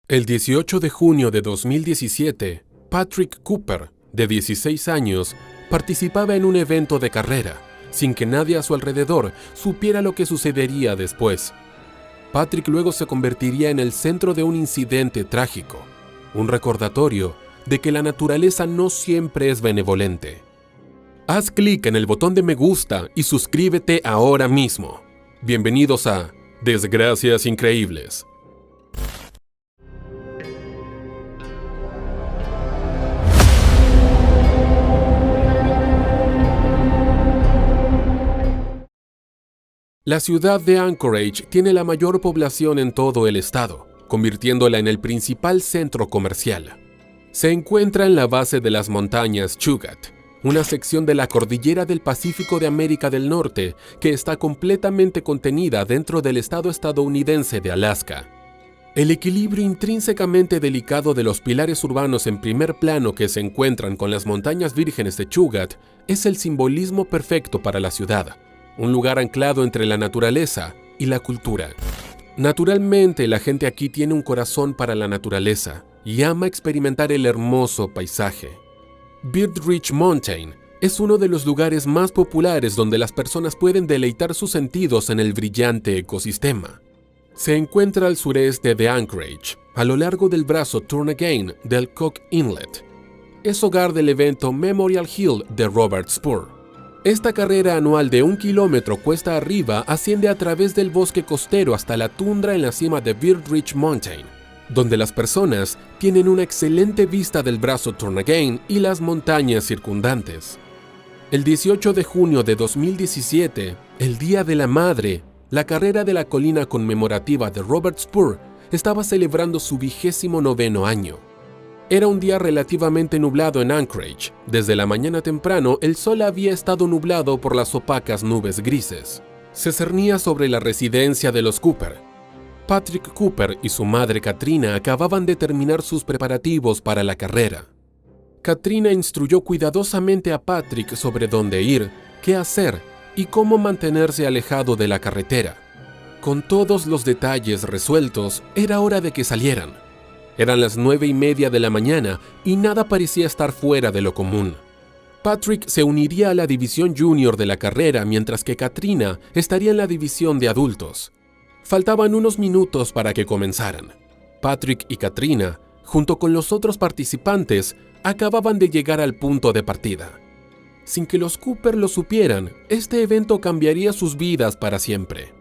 El 18 de junio de 2017, Patrick Cooper, de 16 años, participaba en un evento de carrera, sin que nadie a su alrededor supiera lo que sucedería después. Patrick luego se convertiría en el centro de un incidente trágico, un recordatorio de que la naturaleza no siempre es benevolente. Haz clic en el botón de me gusta y suscríbete ahora mismo. Bienvenidos a Desgracias Increíbles. La ciudad de Anchorage tiene la mayor población en todo el estado, convirtiéndola en el principal centro comercial. Se encuentra en la base de las montañas Chugach, una sección de la cordillera del Pacífico de América del Norte que está completamente contenida dentro del estado estadounidense de Alaska. El equilibrio intrínsecamente delicado de los pilares urbanos en primer plano que se encuentran con las montañas vírgenes de Chugach es el simbolismo perfecto para la ciudad, un lugar anclado entre la naturaleza y la cultura. Naturalmente, la gente aquí tiene un corazón para la naturaleza y ama experimentar el hermoso paisaje. Bird Ridge Mountain es uno de los lugares más populares donde las personas pueden deleitar sus sentidos en el brillante ecosistema. Se encuentra al sureste de Anchorage, a lo largo del brazo Turn Again del Cook Inlet. Es hogar del evento Memorial Hill de Robert Spur. Esta carrera anual de 1 kilómetro cuesta arriba asciende a través del bosque costero hasta la tundra en la cima de Bird Ridge Mountain, donde las personas tienen una excelente vista del brazo Turn Again y las montañas circundantes. El 18 de junio de 2017, el Día de la Madre, la carrera de la colina conmemorativa de Robert Spur estaba celebrando su 29º año. Era un día relativamente nublado en Anchorage. Desde la mañana temprano, el sol había estado nublado por las opacas nubes grises. Se cernía sobre la residencia de los Cooper. Patrick Cooper y su madre Katrina acababan de terminar sus preparativos para la carrera. Katrina instruyó cuidadosamente a Patrick sobre dónde ir, qué hacer y cómo mantenerse alejado de la carretera. Con todos los detalles resueltos, era hora de que salieran. Eran las 9:30 de la mañana y nada parecía estar fuera de lo común. Patrick se uniría a la división junior de la carrera mientras que Katrina estaría en la división de adultos. Faltaban unos minutos para que comenzaran. Patrick y Katrina, junto con los otros participantes, acababan de llegar al punto de partida. Sin que los Cooper lo supieran, este evento cambiaría sus vidas para siempre.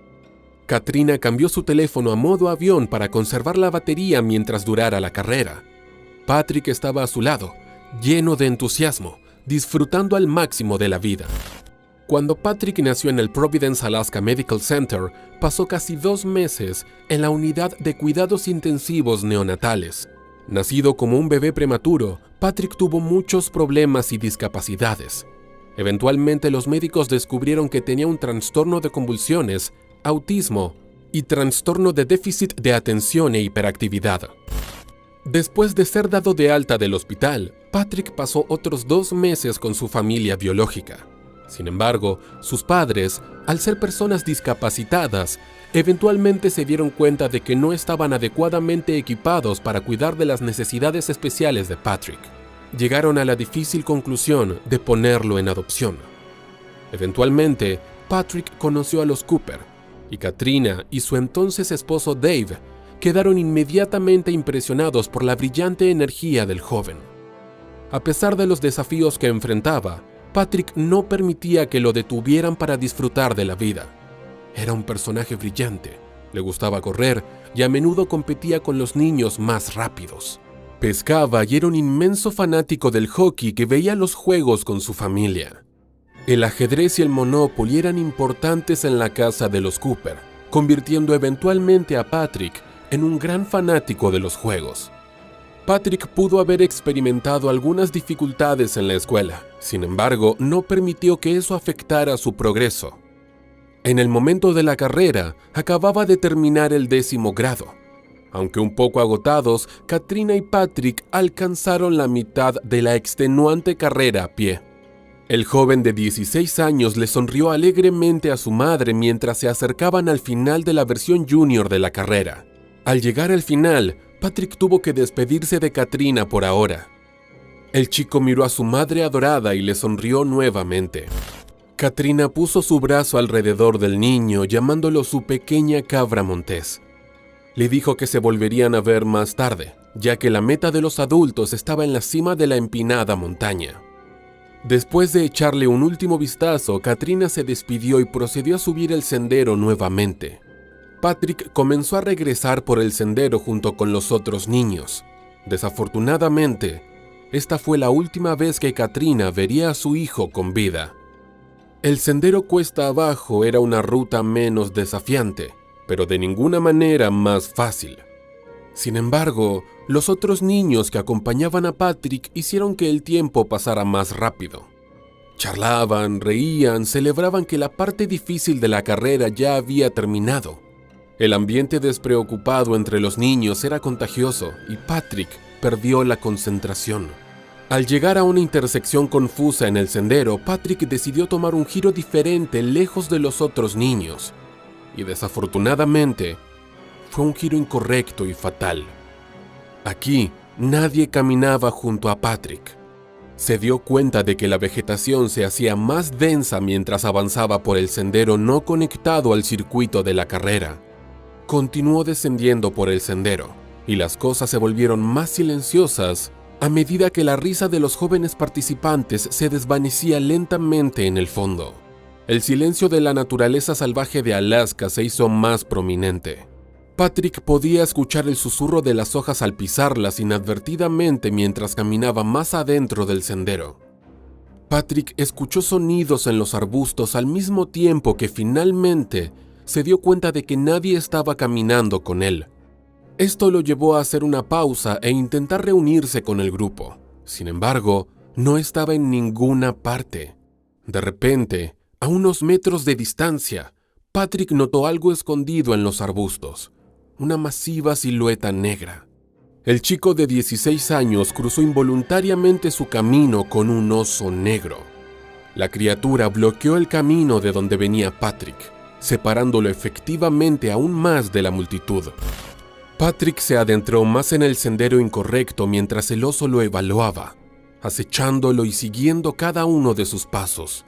Katrina cambió su teléfono a modo avión para conservar la batería mientras durara la carrera. Patrick estaba a su lado, lleno de entusiasmo, disfrutando al máximo de la vida. Cuando Patrick nació en el Providence, Alaska Medical Center, pasó casi 2 meses en la unidad de cuidados intensivos neonatales. Nacido como un bebé prematuro, Patrick tuvo muchos problemas y discapacidades. Eventualmente los médicos descubrieron que tenía un trastorno de convulsiones, autismo y trastorno de déficit de atención e hiperactividad. Después de ser dado de alta del hospital, Patrick pasó otros 2 meses con su familia biológica. Sin embargo, sus padres, al ser personas discapacitadas, eventualmente se dieron cuenta de que no estaban adecuadamente equipados para cuidar de las necesidades especiales de Patrick. Llegaron a la difícil conclusión de ponerlo en adopción. Eventualmente, Patrick conoció a los Cooper, y Katrina y su entonces esposo Dave quedaron inmediatamente impresionados por la brillante energía del joven. A pesar de los desafíos que enfrentaba, Patrick no permitía que lo detuvieran para disfrutar de la vida. Era un personaje brillante, le gustaba correr y a menudo competía con los niños más rápidos. Pescaba y era un inmenso fanático del hockey que veía los juegos con su familia. El ajedrez y el Monopoly eran importantes en la casa de los Cooper, convirtiendo eventualmente a Patrick en un gran fanático de los juegos. Patrick pudo haber experimentado algunas dificultades en la escuela, sin embargo, no permitió que eso afectara su progreso. En el momento de la carrera, acababa de terminar el 10º grado. Aunque un poco agotados, Katrina y Patrick alcanzaron la mitad de la extenuante carrera a pie. El joven de 16 años le sonrió alegremente a su madre mientras se acercaban al final de la versión junior de la carrera. Al llegar al final, Patrick tuvo que despedirse de Katrina por ahora. El chico miró a su madre adorada y le sonrió nuevamente. Katrina puso su brazo alrededor del niño, llamándolo su pequeña cabra montés. Le dijo que se volverían a ver más tarde, ya que la meta de los adultos estaba en la cima de la empinada montaña. Después de echarle un último vistazo, Katrina se despidió y procedió a subir el sendero nuevamente. Patrick comenzó a regresar por el sendero junto con los otros niños. Desafortunadamente, esta fue la última vez que Katrina vería a su hijo con vida. El sendero cuesta abajo era una ruta menos desafiante, pero de ninguna manera más fácil. Sin embargo, los otros niños que acompañaban a Patrick hicieron que el tiempo pasara más rápido. Charlaban, reían, celebraban que la parte difícil de la carrera ya había terminado. El ambiente despreocupado entre los niños era contagioso y Patrick perdió la concentración. Al llegar a una intersección confusa en el sendero, Patrick decidió tomar un giro diferente lejos de los otros niños. Y desafortunadamente, fue un giro incorrecto y fatal. Aquí, nadie caminaba junto a Patrick. Se dio cuenta de que la vegetación se hacía más densa mientras avanzaba por el sendero no conectado al circuito de la carrera. Continuó descendiendo por el sendero, y las cosas se volvieron más silenciosas a medida que la risa de los jóvenes participantes se desvanecía lentamente en el fondo. El silencio de la naturaleza salvaje de Alaska se hizo más prominente. Patrick podía escuchar el susurro de las hojas al pisarlas inadvertidamente mientras caminaba más adentro del sendero. Patrick escuchó sonidos en los arbustos al mismo tiempo que finalmente se dio cuenta de que nadie estaba caminando con él. Esto lo llevó a hacer una pausa e intentar reunirse con el grupo. Sin embargo, no estaba en ninguna parte. De repente, a unos metros de distancia, Patrick notó algo escondido en los arbustos, una masiva silueta negra. El chico de 16 años cruzó involuntariamente su camino con un oso negro. La criatura bloqueó el camino de donde venía Patrick, separándolo efectivamente aún más de la multitud. Patrick se adentró más en el sendero incorrecto mientras el oso lo evaluaba, acechándolo y siguiendo cada uno de sus pasos.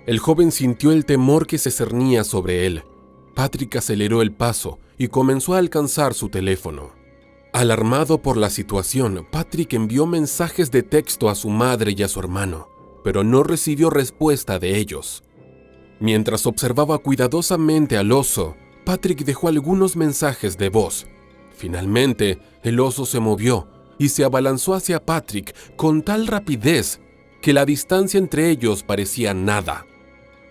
El joven sintió el temor que se cernía sobre él. Patrick aceleró el paso y comenzó a alcanzar su teléfono. Alarmado por la situación, Patrick envió mensajes de texto a su madre y a su hermano, pero no recibió respuesta de ellos. Mientras observaba cuidadosamente al oso, Patrick dejó algunos mensajes de voz. Finalmente, el oso se movió y se abalanzó hacia Patrick con tal rapidez que la distancia entre ellos parecía nada.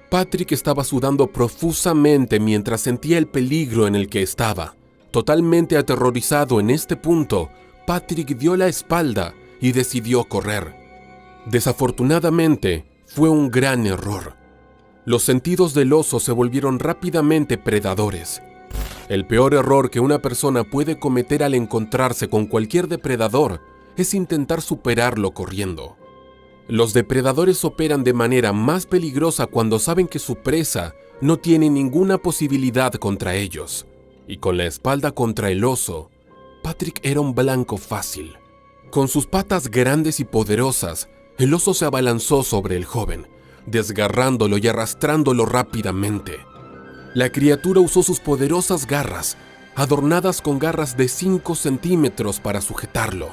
Patrick estaba sudando profusamente mientras sentía el peligro en el que estaba. Totalmente aterrorizado en este punto, Patrick dio la espalda y decidió correr. Desafortunadamente, fue un gran error. Los sentidos del oso se volvieron rápidamente predadores. El peor error que una persona puede cometer al encontrarse con cualquier depredador es intentar superarlo corriendo. Los depredadores operan de manera más peligrosa cuando saben que su presa no tiene ninguna posibilidad contra ellos. Y con la espalda contra el oso, Patrick era un blanco fácil. Con sus patas grandes y poderosas, el oso se abalanzó sobre el joven, desgarrándolo y arrastrándolo rápidamente. La criatura usó sus poderosas garras, adornadas con garras de 5 centímetros para sujetarlo.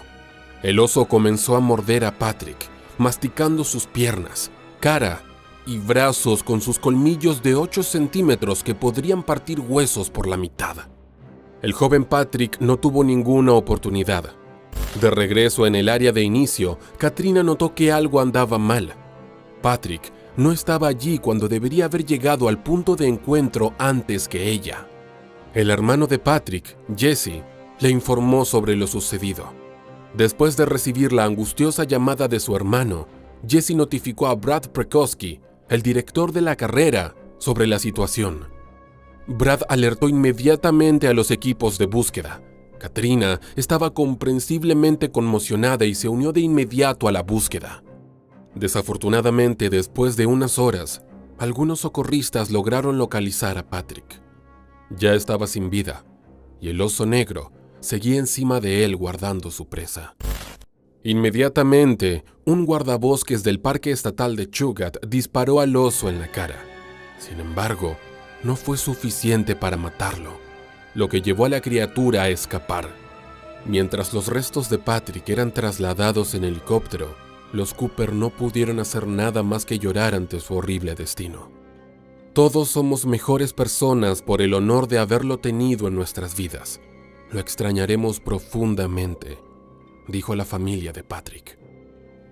El oso comenzó a morder a Patrick, masticando sus piernas, cara y brazos con sus colmillos de 8 centímetros que podrían partir huesos por la mitad. El joven Patrick no tuvo ninguna oportunidad. De regreso en el área de inicio, Katrina notó que algo andaba mal. Patrick no estaba allí cuando debería haber llegado al punto de encuentro antes que ella. El hermano de Patrick, Jesse, le informó sobre lo sucedido. Después de recibir la angustiosa llamada de su hermano, Jesse notificó a Brad Prekowski, el director de la carrera, sobre la situación. Brad alertó inmediatamente a los equipos de búsqueda. Katrina estaba comprensiblemente conmocionada y se unió de inmediato a la búsqueda. Desafortunadamente, después de unas horas, algunos socorristas lograron localizar a Patrick. Ya estaba sin vida, y el oso negro seguía encima de él guardando su presa. Inmediatamente, un guardabosques del Parque Estatal de Chugach disparó al oso en la cara. Sin embargo, no fue suficiente para matarlo, lo que llevó a la criatura a escapar. Mientras los restos de Patrick eran trasladados en helicóptero, los Cooper no pudieron hacer nada más que llorar ante su horrible destino. Todos somos mejores personas por el honor de haberlo tenido en nuestras vidas. Lo extrañaremos profundamente, dijo la familia de Patrick.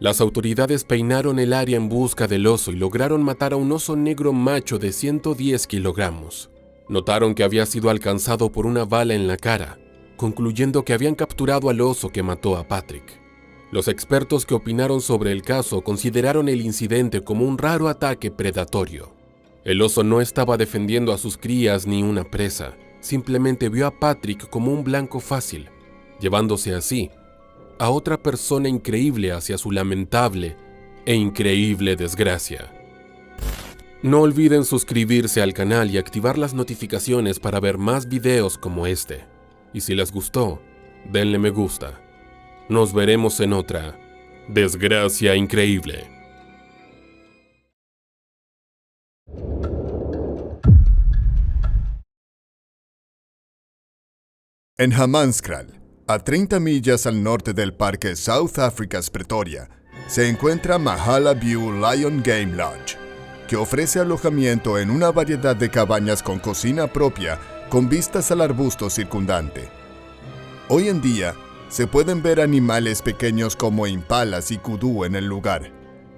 Las autoridades peinaron el área en busca del oso y lograron matar a un oso negro macho de 110 kilogramos. Notaron que había sido alcanzado por una bala en la cara, concluyendo que habían capturado al oso que mató a Patrick. Los expertos que opinaron sobre el caso consideraron el incidente como un raro ataque predatorio. El oso no estaba defendiendo a sus crías ni una presa, simplemente vio a Patrick como un blanco fácil, llevándose así a otra persona increíble hacia su lamentable e increíble desgracia. No olviden suscribirse al canal y activar las notificaciones para ver más videos como este. Y si les gustó, denle me gusta. Nos veremos en otra desgracia increíble. En Hammanskral, a 30 millas al norte del parque South Africa's Pretoria, se encuentra Mahala View Lion Game Lodge, que ofrece alojamiento en una variedad de cabañas con cocina propia con vistas al arbusto circundante. Hoy en día, se pueden ver animales pequeños como impalas y kudú en el lugar,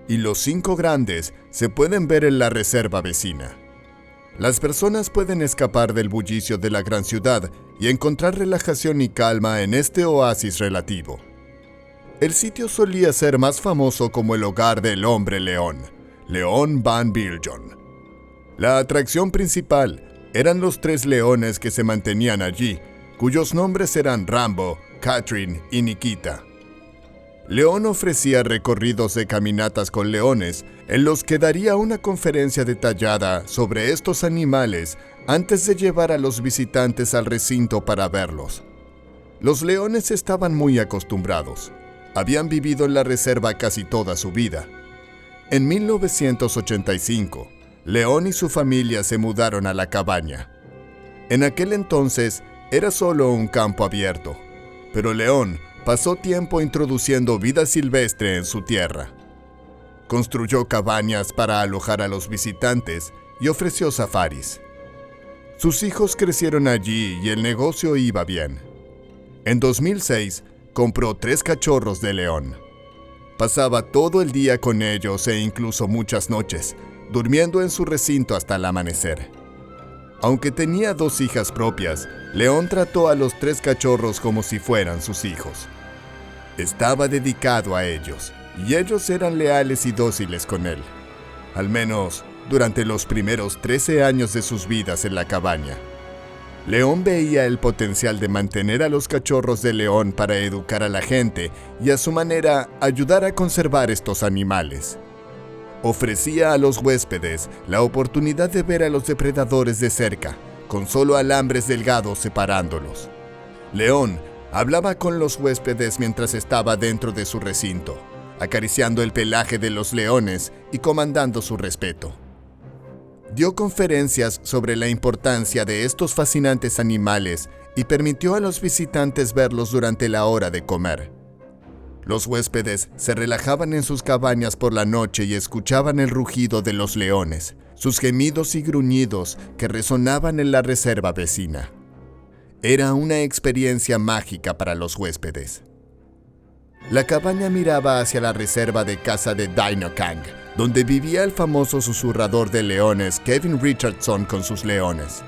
y los 5 grandes se pueden ver en la reserva vecina. Las personas pueden escapar del bullicio de la gran ciudad y encontrar relajación y calma en este oasis relativo. El sitio solía ser más famoso como el hogar del hombre león, Leon Van Biljon. La atracción principal eran los 3 leones que se mantenían allí, cuyos nombres eran Rambo, Catherine y Nikita. Leon ofrecía recorridos de caminatas con leones en los que daría una conferencia detallada sobre estos animales antes de llevar a los visitantes al recinto para verlos. Los leones estaban muy acostumbrados. Habían vivido en la reserva casi toda su vida. En 1985, Leon y su familia se mudaron a la cabaña. En aquel entonces era solo un campo abierto, pero Leon pasó tiempo introduciendo vida silvestre en su tierra. Construyó cabañas para alojar a los visitantes y ofreció safaris. Sus hijos crecieron allí y el negocio iba bien. En 2006, compró 3 cachorros de león. Pasaba todo el día con ellos e incluso muchas noches, durmiendo en su recinto hasta el amanecer. Aunque tenía 2 hijas propias, León trató a los 3 cachorros como si fueran sus hijos. Estaba dedicado a ellos, y ellos eran leales y dóciles con él. Al menos durante los primeros 13 años de sus vidas en la cabaña. León veía el potencial de mantener a los cachorros de León para educar a la gente y a su manera ayudar a conservar estos animales. Ofrecía a los huéspedes la oportunidad de ver a los depredadores de cerca, con solo alambres delgados separándolos. León hablaba con los huéspedes mientras estaba dentro de su recinto, acariciando el pelaje de los leones y comandando su respeto. Dio conferencias sobre la importancia de estos fascinantes animales y permitió a los visitantes verlos durante la hora de comer. Los huéspedes se relajaban en sus cabañas por la noche y escuchaban el rugido de los leones, sus gemidos y gruñidos que resonaban en la reserva vecina. Era una experiencia mágica para los huéspedes. La cabaña miraba hacia la reserva de caza de Dino Kang, donde vivía el famoso susurrador de leones Kevin Richardson con sus leones.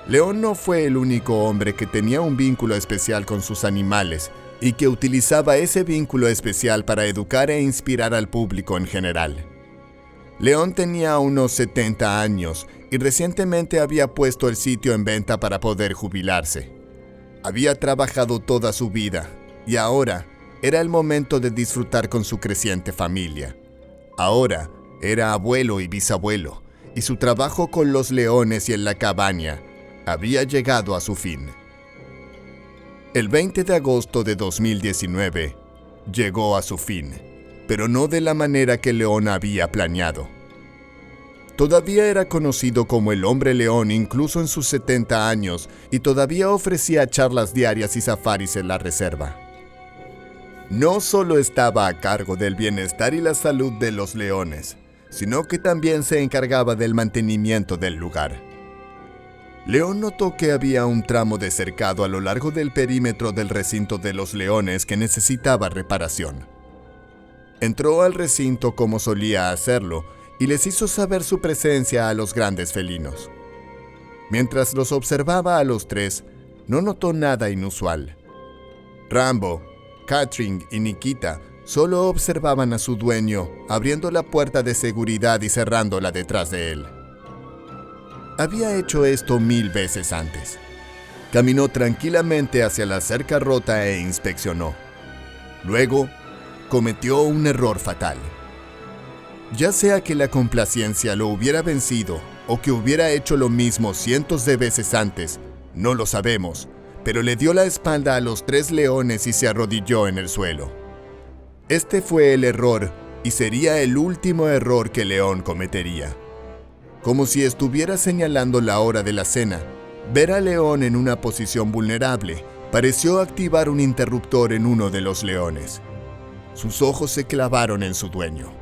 León no fue el único hombre que tenía un vínculo especial con sus animales y que utilizaba ese vínculo especial para educar e inspirar al público en general. León tenía unos 70 años y recientemente había puesto el sitio en venta para poder jubilarse. Había trabajado toda su vida y ahora era el momento de disfrutar con su creciente familia. Ahora era abuelo y bisabuelo, y su trabajo con los leones y en la cabaña había llegado a su fin. El 20 de agosto de 2019 llegó a su fin, pero no de la manera que León había planeado. Todavía era conocido como el Hombre León incluso en sus 70 años y todavía ofrecía charlas diarias y safaris en la reserva. No solo estaba a cargo del bienestar y la salud de los leones, sino que también se encargaba del mantenimiento del lugar. León notó que había un tramo de cercado a lo largo del perímetro del recinto de los leones que necesitaba reparación. Entró al recinto como solía hacerlo y les hizo saber su presencia a los grandes felinos. Mientras los observaba a los tres, no notó nada inusual. Rambo, Catherine y Nikita solo observaban a su dueño, abriendo la puerta de seguridad y cerrándola detrás de él. Había hecho esto 1000 veces antes. Caminó tranquilamente hacia la cerca rota e inspeccionó. Luego, cometió un error fatal. Ya sea que la complacencia lo hubiera vencido o que hubiera hecho lo mismo cientos de veces antes, no lo sabemos, pero le dio la espalda a los 3 leones y se arrodilló en el suelo. Este fue el error y sería el último error que León cometería. Como si estuviera señalando la hora de la cena, ver a León en una posición vulnerable pareció activar un interruptor en uno de los leones. Sus ojos se clavaron en su dueño.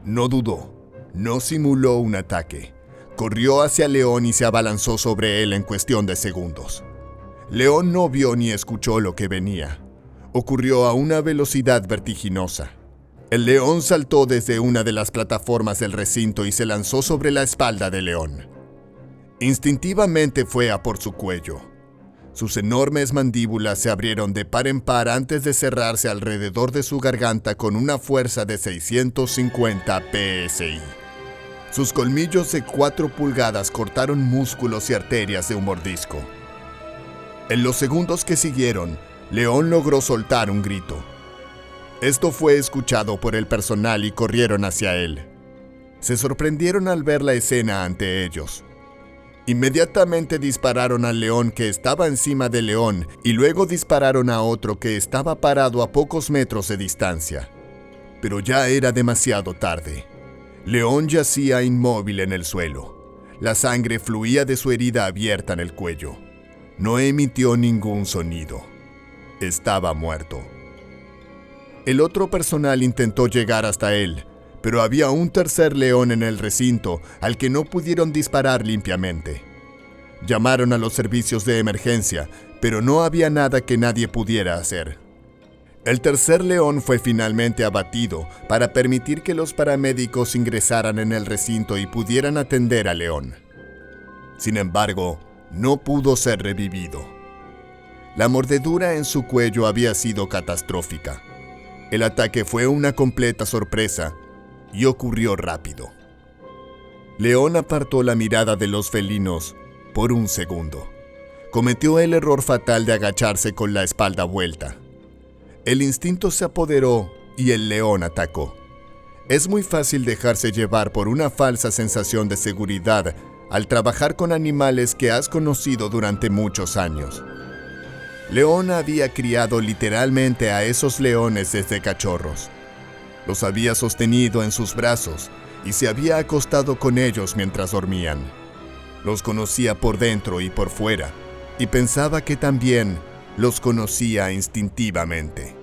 No dudó, no simuló un ataque. Corrió hacia León y se abalanzó sobre él en cuestión de segundos. León no vio ni escuchó lo que venía. Ocurrió a una velocidad vertiginosa. El león saltó desde una de las plataformas del recinto y se lanzó sobre la espalda de León. Instintivamente fue a por su cuello. Sus enormes mandíbulas se abrieron de par en par antes de cerrarse alrededor de su garganta con una fuerza de 650 psi. Sus colmillos de 4 pulgadas cortaron músculos y arterias de un mordisco. En los segundos que siguieron, León logró soltar un grito. Esto fue escuchado por el personal y corrieron hacia él. Se sorprendieron al ver la escena ante ellos. Inmediatamente dispararon al león que estaba encima de León y luego dispararon a otro que estaba parado a pocos metros de distancia. Pero ya era demasiado tarde. León yacía inmóvil en el suelo. La sangre fluía de su herida abierta en el cuello. No emitió ningún sonido. Estaba muerto. El otro personal intentó llegar hasta él, pero había un tercer león en el recinto al que no pudieron disparar limpiamente. Llamaron a los servicios de emergencia, pero no había nada que nadie pudiera hacer. El tercer león fue finalmente abatido para permitir que los paramédicos ingresaran en el recinto y pudieran atender a León. Sin embargo, no pudo ser revivido. La mordedura en su cuello había sido catastrófica. El ataque fue una completa sorpresa y ocurrió rápido. León apartó la mirada de los felinos por un segundo. Cometió el error fatal de agacharse con la espalda vuelta. El instinto se apoderó y el león atacó. Es muy fácil dejarse llevar por una falsa sensación de seguridad al trabajar con animales que has conocido durante muchos años. León había criado literalmente a esos leones desde cachorros. Los había sostenido en sus brazos y se había acostado con ellos mientras dormían. Los conocía por dentro y por fuera, y pensaba que también los conocía instintivamente.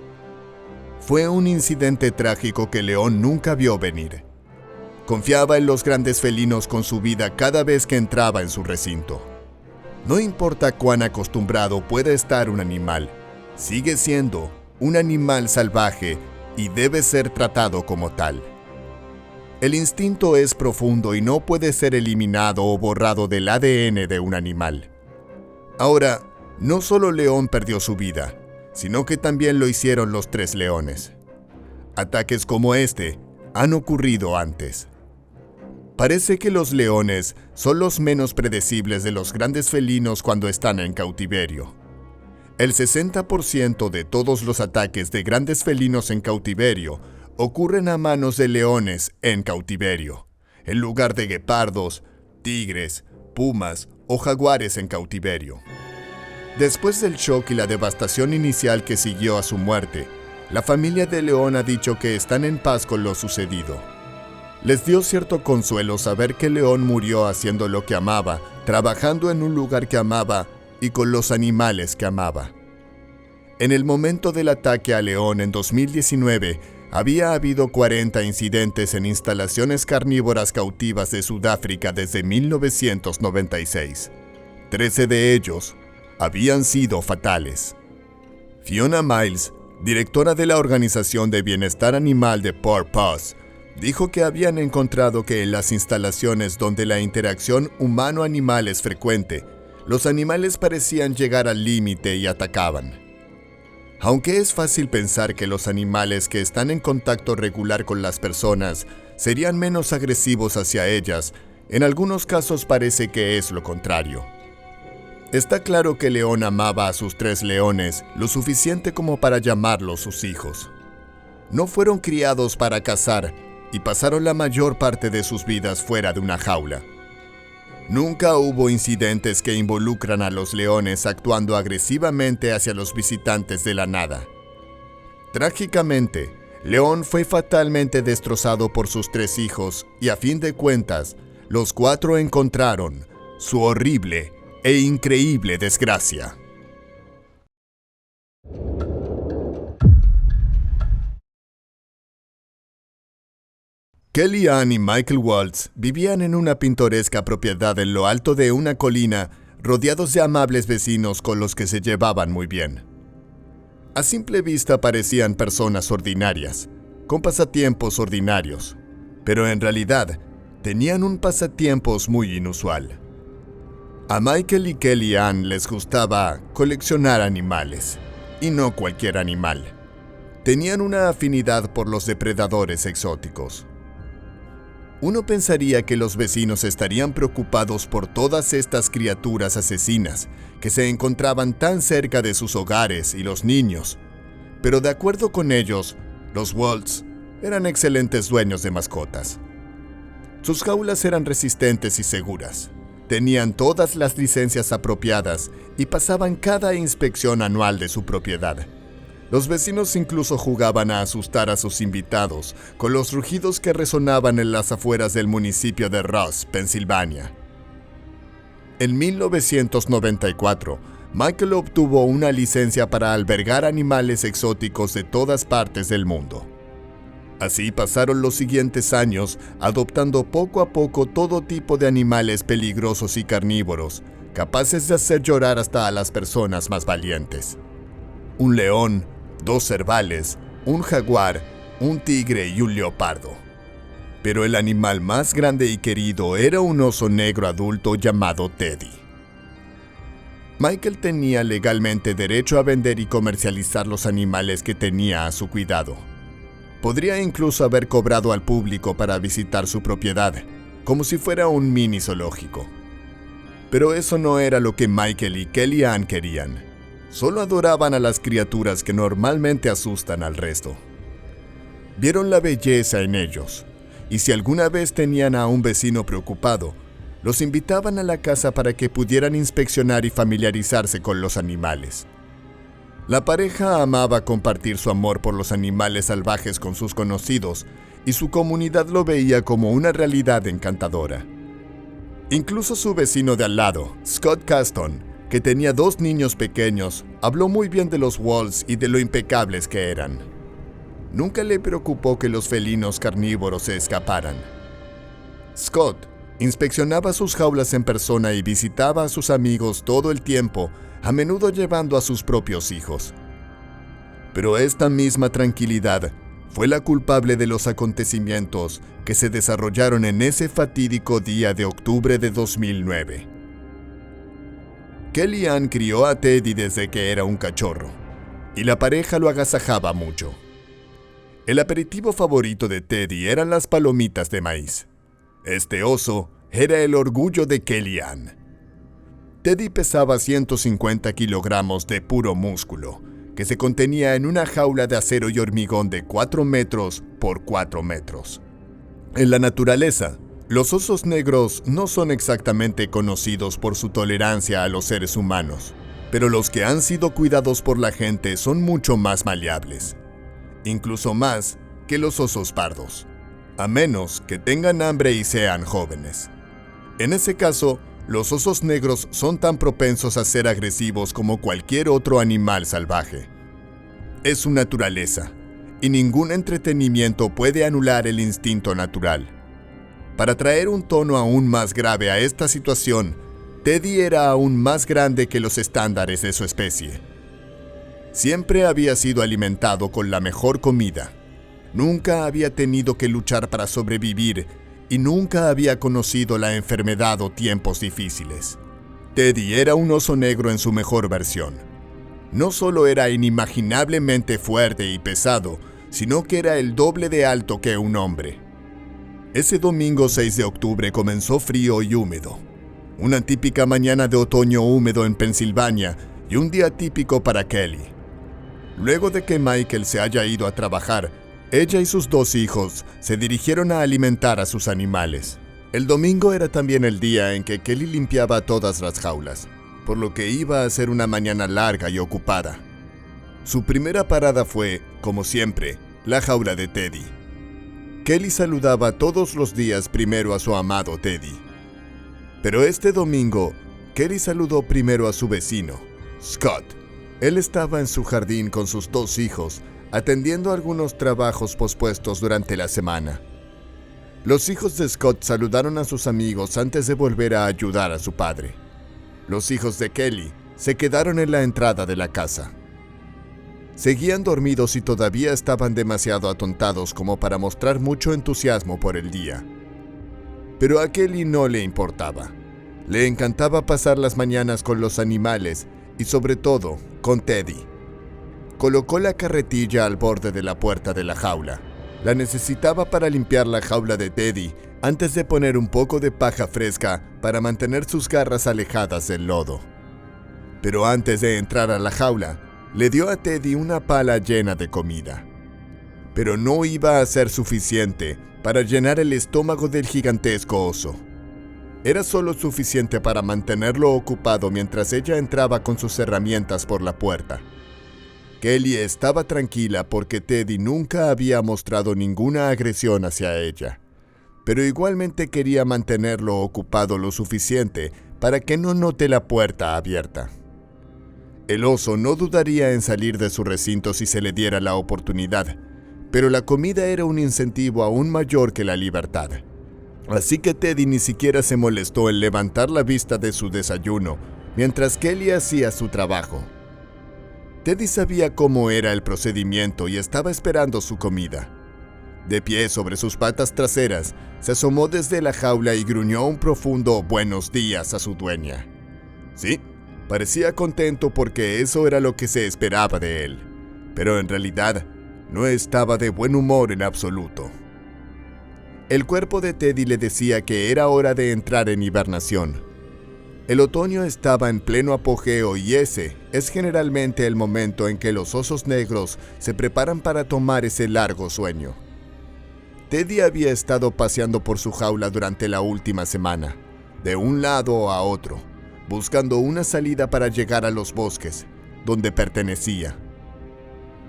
Fue un incidente trágico que León nunca vio venir. Confiaba en los grandes felinos con su vida cada vez que entraba en su recinto. No importa cuán acostumbrado pueda estar un animal, sigue siendo un animal salvaje y debe ser tratado como tal. El instinto es profundo y no puede ser eliminado o borrado del ADN de un animal. Ahora, no solo León perdió su vida, sino que también lo hicieron los 3 leones. Ataques como este han ocurrido antes. Parece que los leones son los menos predecibles de los grandes felinos cuando están en cautiverio. El 60% de todos los ataques de grandes felinos en cautiverio ocurren a manos de leones en cautiverio, en lugar de guepardos, tigres, pumas o jaguares en cautiverio. Después del shock y la devastación inicial que siguió a su muerte, la familia de León ha dicho que están en paz con lo sucedido. Les dio cierto consuelo saber que León murió haciendo lo que amaba, trabajando en un lugar que amaba y con los animales que amaba. En el momento del ataque a León en 2019, había habido 40 incidentes en instalaciones carnívoras cautivas de Sudáfrica desde 1996. 13 de ellos habían sido fatales. Fiona Miles, directora de la Organización de Bienestar Animal de Port Paws, dijo que habían encontrado que en las instalaciones donde la interacción humano-animal es frecuente, los animales parecían llegar al límite y atacaban. Aunque es fácil pensar que los animales que están en contacto regular con las personas serían menos agresivos hacia ellas, en algunos casos parece que es lo contrario. Está claro que León amaba a sus 3 leones lo suficiente como para llamarlos sus hijos. No fueron criados para cazar y pasaron la mayor parte de sus vidas fuera de una jaula. Nunca hubo incidentes que involucran a los leones actuando agresivamente hacia los visitantes de la nada. Trágicamente, León fue fatalmente destrozado por sus 3 hijos y a fin de cuentas, los 4 encontraron su horrible e increíble desgracia. Kellyanne y Michael Waltz vivían en una pintoresca propiedad en lo alto de una colina, rodeados de amables vecinos con los que se llevaban muy bien. A simple vista parecían personas ordinarias, con pasatiempos ordinarios, pero en realidad tenían un pasatiempos muy inusual. A Michael y Kellyanne les gustaba coleccionar animales, y no cualquier animal. Tenían una afinidad por los depredadores exóticos. Uno pensaría que los vecinos estarían preocupados por todas estas criaturas asesinas que se encontraban tan cerca de sus hogares y los niños, pero de acuerdo con ellos, los Waltz eran excelentes dueños de mascotas. Sus jaulas eran resistentes y seguras. Tenían todas las licencias apropiadas y pasaban cada inspección anual de su propiedad. Los vecinos incluso jugaban a asustar a sus invitados con los rugidos que resonaban en las afueras del municipio de Ross, Pensilvania. En 1994, Michael obtuvo una licencia para albergar animales exóticos de todas partes del mundo. Así pasaron los siguientes años, adoptando poco a poco todo tipo de animales peligrosos y carnívoros, capaces de hacer llorar hasta a las personas más valientes. Un león, 2 cervales, un jaguar, un tigre y un leopardo. Pero el animal más grande y querido era un oso negro adulto llamado Teddy. Michael tenía legalmente derecho a vender y comercializar los animales que tenía a su cuidado. Podría incluso haber cobrado al público para visitar su propiedad, como si fuera un mini zoológico. Pero eso no era lo que Michael y Kellyanne querían. Solo adoraban a las criaturas que normalmente asustan al resto. Vieron la belleza en ellos, y si alguna vez tenían a un vecino preocupado, los invitaban a la casa para que pudieran inspeccionar y familiarizarse con los animales. La pareja amaba compartir su amor por los animales salvajes con sus conocidos, y su comunidad lo veía como una realidad encantadora. Incluso su vecino de al lado, Scott Caston, que tenía 2 niños pequeños, habló muy bien de los Waltz y de lo impecables que eran. Nunca le preocupó que los felinos carnívoros se escaparan. Scott inspeccionaba sus jaulas en persona y visitaba a sus amigos todo el tiempo, a menudo llevando a sus propios hijos. Pero esta misma tranquilidad fue la culpable de los acontecimientos que se desarrollaron en ese fatídico día de octubre de 2009. Kellyanne crió a Teddy desde que era un cachorro, y la pareja lo agasajaba mucho. El aperitivo favorito de Teddy eran las palomitas de maíz. Este oso era el orgullo de Kellyanne. Teddy pesaba 150 kilogramos de puro músculo, que se contenía en una jaula de acero y hormigón de 4 metros por 4 metros. En la naturaleza, los osos negros no son exactamente conocidos por su tolerancia a los seres humanos, Pero los que han sido cuidados por la gente son mucho más maleables, incluso más que los osos pardos, a menos que tengan hambre y sean jóvenes. En ese caso, los osos negros son tan propensos a ser agresivos como cualquier otro animal salvaje. Es su naturaleza, y ningún entretenimiento puede anular el instinto natural. Para traer un tono aún más grave a esta situación, Teddy era aún más grande que los estándares de su especie. Siempre había sido alimentado con la mejor comida. Nunca había tenido que luchar para sobrevivir y nunca había conocido la enfermedad o tiempos difíciles. Teddy era un oso negro en su mejor versión. No solo era inimaginablemente fuerte y pesado, sino que era el doble de alto que un hombre. Ese domingo 6 de octubre comenzó frío y húmedo. Una típica mañana de otoño húmedo en Pensilvania y un día típico para Kelly. Luego de que Michael se haya ido a trabajar, ella y sus 2 hijos se dirigieron a alimentar a sus animales. El domingo era también el día en que Kelly limpiaba todas las jaulas, por lo que iba a ser una mañana larga y ocupada. Su primera parada fue, como siempre, la jaula de Teddy. Kelly saludaba todos los días primero a su amado Teddy. Pero este domingo, Kelly saludó primero a su vecino, Scott. Él estaba en su jardín con sus 2 hijos, atendiendo algunos trabajos pospuestos durante la semana. Los hijos de Scott saludaron a sus amigos antes de volver a ayudar a su padre. Los hijos de Kelly se quedaron en la entrada de la casa. Seguían dormidos y todavía estaban demasiado atontados como para mostrar mucho entusiasmo por el día. Pero a Kelly no le importaba. Le encantaba pasar las mañanas con los animales y sobre todo con Teddy. Colocó la carretilla al borde de la puerta de la jaula. La necesitaba para limpiar la jaula de Teddy antes de poner un poco de paja fresca para mantener sus garras alejadas del lodo. Pero antes de entrar a la jaula, le dio a Teddy una pala llena de comida. Pero no iba a ser suficiente para llenar el estómago del gigantesco oso. Era solo suficiente para mantenerlo ocupado mientras ella entraba con sus herramientas por la puerta. Kelly estaba tranquila porque Teddy nunca había mostrado ninguna agresión hacia ella, pero igualmente quería mantenerlo ocupado lo suficiente para que no note la puerta abierta. El oso no dudaría en salir de su recinto si se le diera la oportunidad, pero la comida era un incentivo aún mayor que la libertad. Así que Teddy ni siquiera se molestó en levantar la vista de su desayuno mientras Kelly hacía su trabajo. Teddy sabía cómo era el procedimiento y estaba esperando su comida. De pie sobre sus patas traseras, se asomó desde la jaula y gruñó un profundo buenos días a su dueña. Sí, parecía contento porque eso era lo que se esperaba de él, pero en realidad no estaba de buen humor en absoluto. El cuerpo de Teddy le decía que era hora de entrar en hibernación. El otoño estaba en pleno apogeo y ese es generalmente el momento en que los osos negros se preparan para tomar ese largo sueño. Teddy había estado paseando por su jaula durante la última semana, de un lado a otro, buscando una salida para llegar a los bosques, donde pertenecía.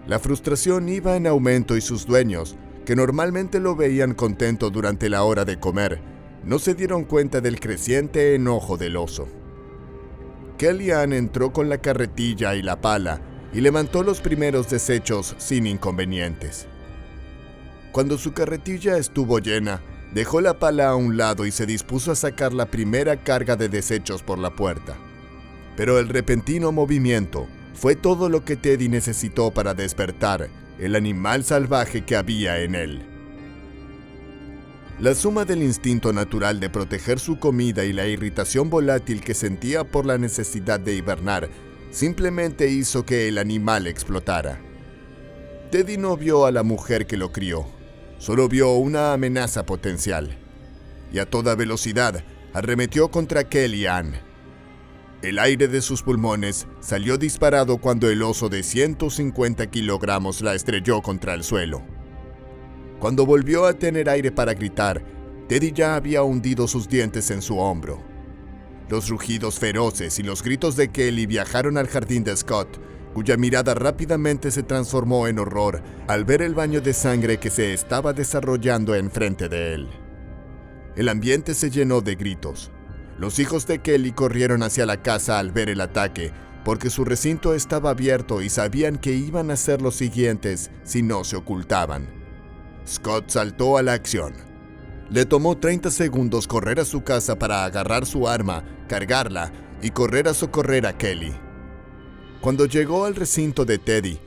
La frustración iba en aumento y sus dueños, que normalmente lo veían contento durante la hora de comer, no se dieron cuenta del creciente enojo del oso. Kellyanne entró con la carretilla y la pala y levantó los primeros desechos sin inconvenientes. Cuando su carretilla estuvo llena, dejó la pala a un lado y se dispuso a sacar la primera carga de desechos por la puerta. Pero el repentino movimiento fue todo lo que Teddy necesitó para despertar el animal salvaje que había en él. La suma del instinto natural de proteger su comida y la irritación volátil que sentía por la necesidad de hibernar simplemente hizo que el animal explotara. Teddy no vio a la mujer que lo crió, solo vio una amenaza potencial, y a toda velocidad arremetió contra Kellyanne. El aire de sus pulmones salió disparado cuando el oso de 150 kilogramos la estrelló contra el suelo. Cuando volvió a tener aire para gritar, Teddy ya había hundido sus dientes en su hombro. Los rugidos feroces y los gritos de Kelly viajaron al jardín de Scott, cuya mirada rápidamente se transformó en horror al ver el baño de sangre que se estaba desarrollando enfrente de él. El ambiente se llenó de gritos. Los hijos de Kelly corrieron hacia la casa al ver el ataque, porque su recinto estaba abierto y sabían que iban a ser los siguientes si no se ocultaban. Scott saltó a la acción. Le tomó 30 segundos correr a su casa para agarrar su arma, cargarla y correr a socorrer a Kelly. Cuando llegó al recinto de Teddy,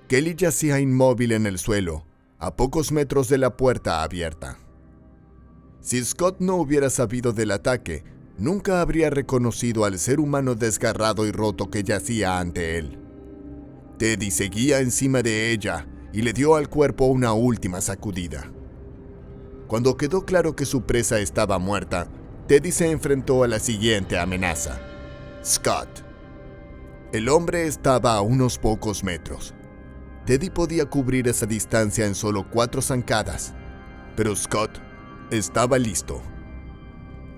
Kelly yacía inmóvil en el suelo, a pocos metros de la puerta abierta. Si Scott no hubiera sabido del ataque, nunca habría reconocido al ser humano desgarrado y roto que yacía ante él. Teddy seguía encima de ella y le dio al cuerpo una última sacudida. Cuando quedó claro que su presa estaba muerta, Teddy se enfrentó a la siguiente amenaza: Scott. El hombre estaba a unos pocos metros. Teddy podía cubrir esa distancia en solo 4 zancadas, pero Scott estaba listo.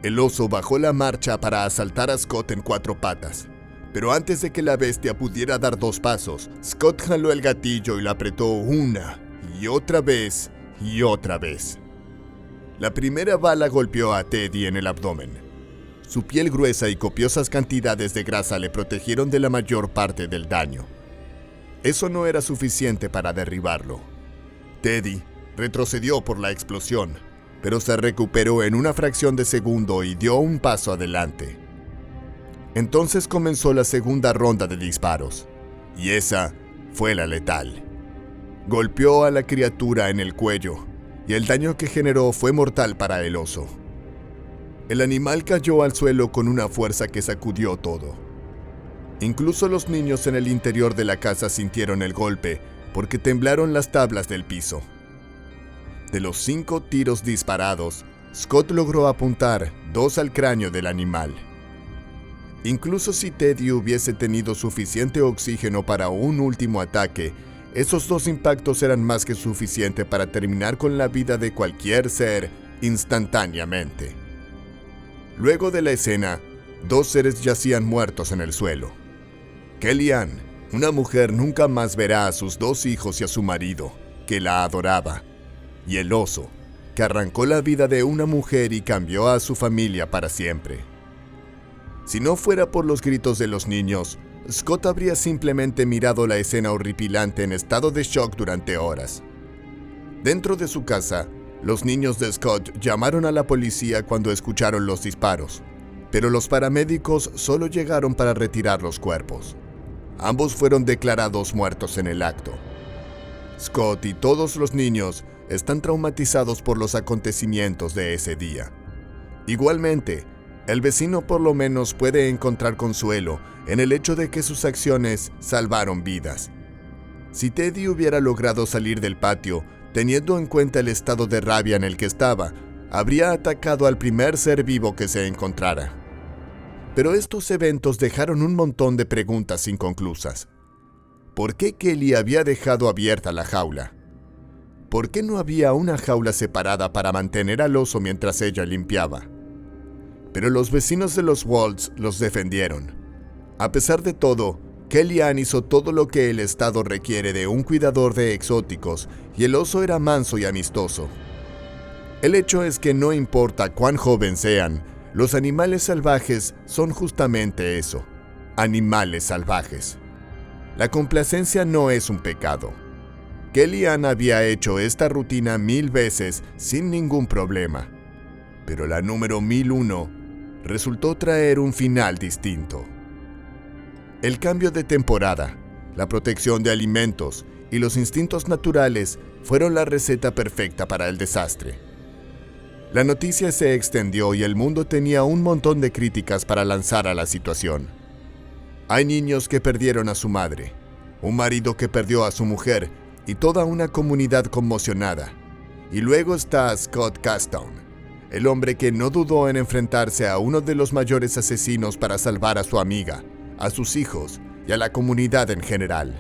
El oso bajó la marcha para asaltar a Scott en 4 patas, pero antes de que la bestia pudiera dar 2 pasos, Scott jaló el gatillo y la apretó una y otra vez y otra vez. La primera bala golpeó a Teddy en el abdomen. Su piel gruesa y copiosas cantidades de grasa le protegieron de la mayor parte del daño. Eso no era suficiente para derribarlo. Teddy retrocedió por la explosión, pero se recuperó en una fracción de segundo y dio un paso adelante. Entonces comenzó la segunda ronda de disparos, y esa fue la letal. Golpeó a la criatura en el cuello, y el daño que generó fue mortal para el oso. El animal cayó al suelo con una fuerza que sacudió todo. Incluso los niños en el interior de la casa sintieron el golpe, porque temblaron las tablas del piso. De los 5 tiros disparados, Scott logró apuntar 2 al cráneo del animal. Incluso si Teddy hubiese tenido suficiente oxígeno para un último ataque, esos 2 impactos eran más que suficiente para terminar con la vida de cualquier ser instantáneamente. Luego de la escena, 2 seres yacían muertos en el suelo. Kellyanne, una mujer, nunca más verá a sus 2 hijos y a su marido, que la adoraba, y el oso, que arrancó la vida de una mujer y cambió a su familia para siempre. Si no fuera por los gritos de los niños, Scott habría simplemente mirado la escena horripilante en estado de shock durante horas. Dentro de su casa, los niños de Scott llamaron a la policía cuando escucharon los disparos, pero los paramédicos solo llegaron para retirar los cuerpos. Ambos fueron declarados muertos en el acto. Scott y todos los niños están traumatizados por los acontecimientos de ese día. Igualmente, el vecino por lo menos puede encontrar consuelo en el hecho de que sus acciones salvaron vidas. Si Teddy hubiera logrado salir del patio, teniendo en cuenta el estado de rabia en el que estaba, habría atacado al primer ser vivo que se encontrara. Pero estos eventos dejaron un montón de preguntas inconclusas. ¿Por qué Kelly había dejado abierta la jaula? ¿Por qué no había una jaula separada para mantener al oso mientras ella limpiaba? Pero los vecinos de los Waltz los defendieron. A pesar de todo, Kellyanne hizo todo lo que el estado requiere de un cuidador de exóticos, y el oso era manso y amistoso. El hecho es que no importa cuán joven sean, los animales salvajes son justamente eso, animales salvajes. La complacencia no es un pecado. Kellyanne había hecho esta rutina 1000 veces sin ningún problema, pero la número 1001 resultó traer un final distinto. El cambio de temporada, la protección de alimentos y los instintos naturales fueron la receta perfecta para el desastre. La noticia se extendió y el mundo tenía un montón de críticas para lanzar a la situación. Hay niños que perdieron a su madre, un marido que perdió a su mujer y toda una comunidad conmocionada. Y luego está Scott Castone, el hombre que no dudó en enfrentarse a uno de los mayores asesinos para salvar a su amiga, a sus hijos y a la comunidad en general.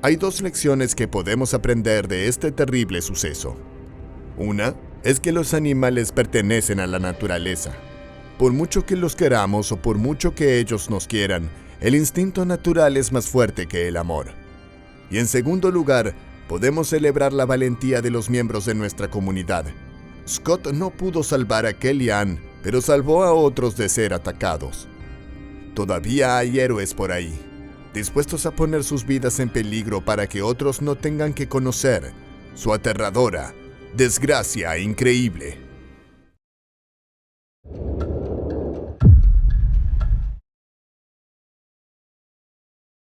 Hay 2 lecciones que podemos aprender de este terrible suceso. Una es que los animales pertenecen a la naturaleza. Por mucho que los queramos o por mucho que ellos nos quieran, el instinto natural es más fuerte que el amor. Y en segundo lugar, podemos celebrar la valentía de los miembros de nuestra comunidad. Scott no pudo salvar a Kellyanne, pero salvó a otros de ser atacados. Todavía hay héroes por ahí, dispuestos a poner sus vidas en peligro para que otros no tengan que conocer su aterradora desgracia increíble.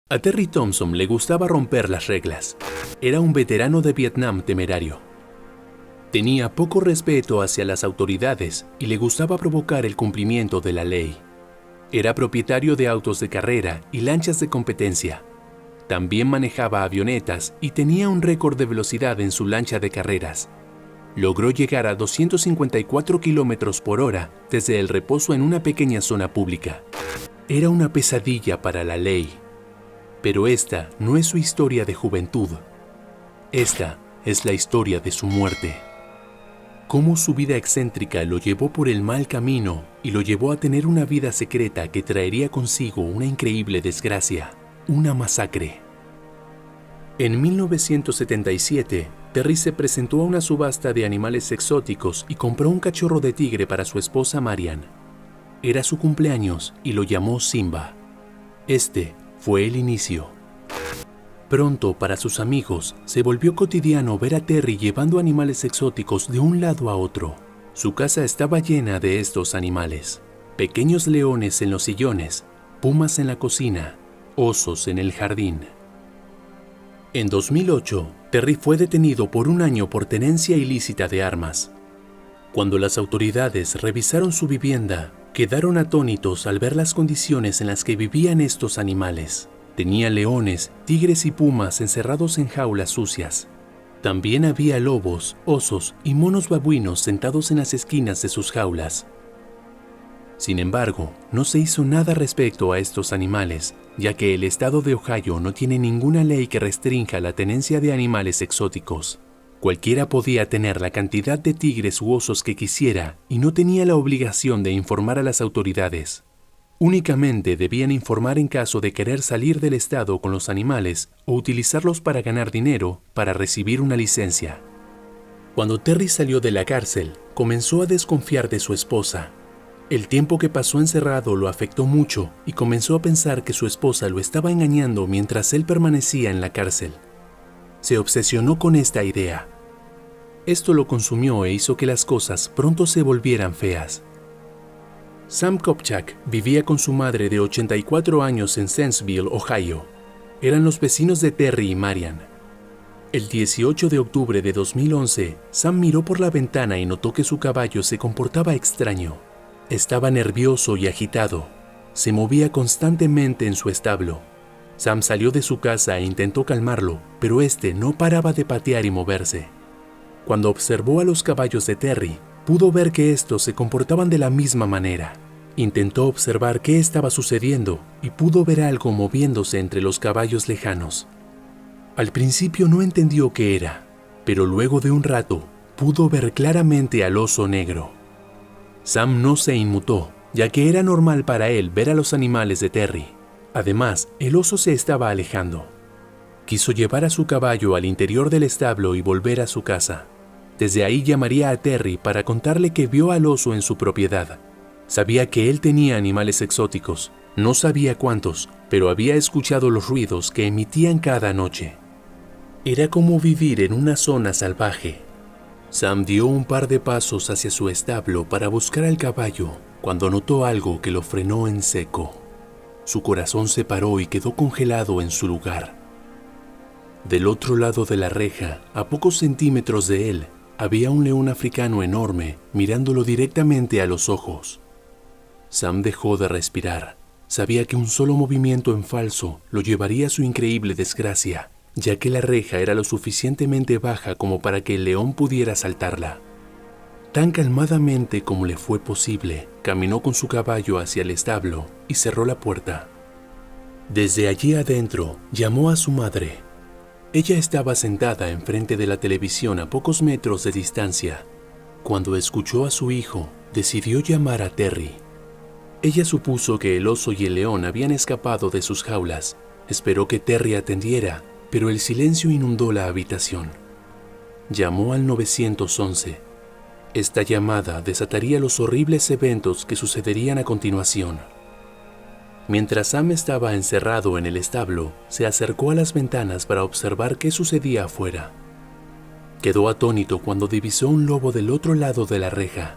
A Terry Thompson le gustaba romper las reglas. Era un veterano de Vietnam temerario. Tenía poco respeto hacia las autoridades y le gustaba provocar el cumplimiento de la ley. Era propietario de autos de carrera y lanchas de competencia. También manejaba avionetas y tenía un récord de velocidad en su lancha de carreras. Logró llegar a 254 kilómetros por hora desde el reposo en una pequeña zona pública. Era una pesadilla para la ley. Pero esta no es su historia de juventud. Esta es la historia de su muerte. Cómo su vida excéntrica lo llevó por el mal camino y lo llevó a tener una vida secreta que traería consigo una increíble desgracia, una masacre. En 1977, Terry se presentó a una subasta de animales exóticos y compró un cachorro de tigre para su esposa Marian. Era su cumpleaños y lo llamó Simba. Este fue el inicio. Pronto, para sus amigos, se volvió cotidiano ver a Terry llevando animales exóticos de un lado a otro. Su casa estaba llena de estos animales. Pequeños leones en los sillones, pumas en la cocina, osos en el jardín. En 2008, Terry fue detenido por 1 año por tenencia ilícita de armas. Cuando las autoridades revisaron su vivienda, quedaron atónitos al ver las condiciones en las que vivían estos animales. Tenía leones, tigres y pumas encerrados en jaulas sucias. También había lobos, osos y monos babuinos sentados en las esquinas de sus jaulas. Sin embargo, no se hizo nada respecto a estos animales, ya que el estado de Ohio no tiene ninguna ley que restrinja la tenencia de animales exóticos. Cualquiera podía tener la cantidad de tigres u osos que quisiera y no tenía la obligación de informar a las autoridades. Únicamente debían informar en caso de querer salir del estado con los animales o utilizarlos para ganar dinero para recibir una licencia. Cuando Terry salió de la cárcel, comenzó a desconfiar de su esposa. El tiempo que pasó encerrado lo afectó mucho y comenzó a pensar que su esposa lo estaba engañando mientras él permanecía en la cárcel. Se obsesionó con esta idea. Esto lo consumió e hizo que las cosas pronto se volvieran feas. Sam Kopchak vivía con su madre de 84 años en Sensville, Ohio. Eran los vecinos de Terry y Marian. El 18 de octubre de 2011, Sam miró por la ventana y notó que su caballo se comportaba extraño. Estaba nervioso y agitado. Se movía constantemente en su establo. Sam salió de su casa e intentó calmarlo, pero este no paraba de patear y moverse. Cuando observó a los caballos de Terry, pudo ver que estos se comportaban de la misma manera. Intentó observar qué estaba sucediendo y pudo ver algo moviéndose entre los caballos lejanos. Al principio no entendió qué era, pero luego de un rato pudo ver claramente al oso negro. Sam no se inmutó, ya que era normal para él ver a los animales de Terry. Además, el oso se estaba alejando. Quiso llevar a su caballo al interior del establo y volver a su casa. Desde ahí llamaría a Terry para contarle que vio al oso en su propiedad. Sabía que él tenía animales exóticos, no sabía cuántos, pero había escuchado los ruidos que emitían cada noche. Era como vivir en una zona salvaje. Sam dio un par de pasos hacia su establo para buscar al caballo cuando notó algo que lo frenó en seco. Su corazón se paró y quedó congelado en su lugar. Del otro lado de la reja, a pocos centímetros de él, había un león africano enorme mirándolo directamente a los ojos. Sam dejó de respirar. Sabía que un solo movimiento en falso lo llevaría a su increíble desgracia, ya que la reja era lo suficientemente baja como para que el león pudiera saltarla. Tan calmadamente como le fue posible, caminó con su caballo hacia el establo y cerró la puerta. Desde allí adentro, llamó a su madre. Ella estaba sentada enfrente de la televisión a pocos metros de distancia. Cuando escuchó a su hijo, decidió llamar a Terry. Ella supuso que el oso y el león habían escapado de sus jaulas. Esperó que Terry atendiera, pero el silencio inundó la habitación. Llamó al 911. Esta llamada desataría los horribles eventos que sucederían a continuación. Mientras Sam estaba encerrado en el establo, se acercó a las ventanas para observar qué sucedía afuera. Quedó atónito cuando divisó un lobo del otro lado de la reja.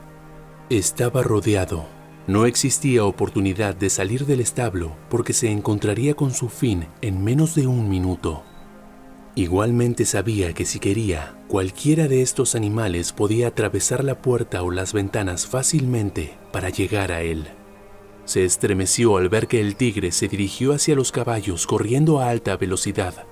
Estaba rodeado. No existía oportunidad de salir del establo porque se encontraría con su fin en menos de un minuto. Igualmente sabía que si quería, cualquiera de estos animales podía atravesar la puerta o las ventanas fácilmente para llegar a él. Se estremeció al ver que el tigre se dirigió hacia los caballos corriendo a alta velocidad.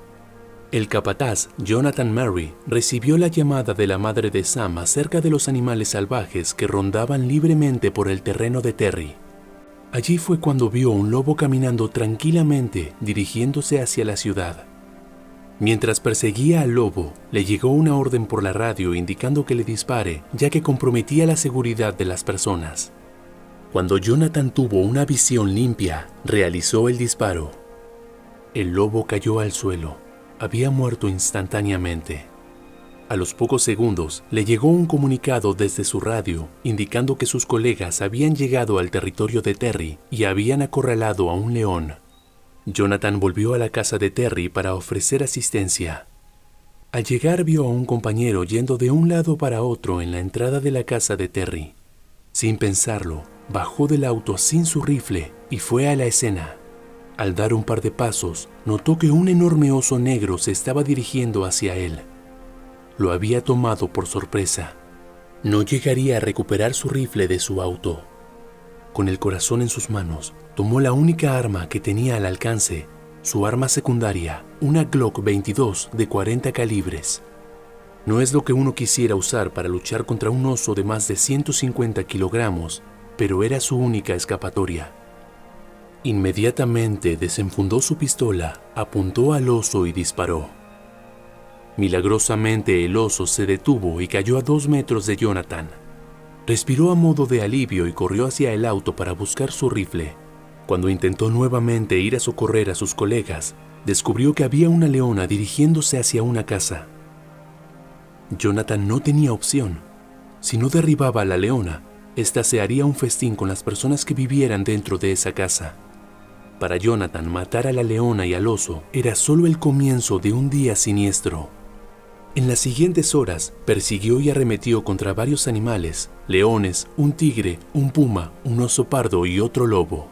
El capataz, Jonathan Murray, recibió la llamada de la madre de Sam acerca de los animales salvajes que rondaban libremente por el terreno de Terry. Allí fue cuando vio un lobo caminando tranquilamente dirigiéndose hacia la ciudad. Mientras perseguía al lobo, le llegó una orden por la radio indicando que le dispare, ya que comprometía la seguridad de las personas. Cuando Jonathan tuvo una visión limpia, realizó el disparo. El lobo cayó al suelo. Había muerto instantáneamente. A los pocos segundos, le llegó un comunicado desde su radio indicando que sus colegas habían llegado al territorio de Terry y habían acorralado a un león. Jonathan volvió a la casa de Terry para ofrecer asistencia. Al llegar vio a un compañero yendo de un lado para otro en la entrada de la casa de Terry. Sin pensarlo, bajó del auto sin su rifle y fue a la escena. Al dar un par de pasos, notó que un enorme oso negro se estaba dirigiendo hacia él. Lo había tomado por sorpresa. No llegaría a recuperar su rifle de su auto. Con el corazón en sus manos, tomó la única arma que tenía al alcance, su arma secundaria, una Glock 22 de 40 calibres. No es lo que uno quisiera usar para luchar contra un oso de más de 150 kilogramos, pero era su única escapatoria. Inmediatamente desenfundó su pistola, apuntó al oso y disparó. Milagrosamente el oso se detuvo y cayó a 2 metros de Jonathan. Respiró a modo de alivio y corrió hacia el auto para buscar su rifle. Cuando intentó nuevamente ir a socorrer a sus colegas, descubrió que había una leona dirigiéndose hacia una casa. Jonathan no tenía opción. Si no derribaba a la leona, ésta se haría un festín con las personas que vivieran dentro de esa casa. Para Jonathan, matar a la leona y al oso era solo el comienzo de un día siniestro. En las siguientes horas, persiguió y arremetió contra varios animales, leones, un tigre, un puma, un oso pardo y otro lobo.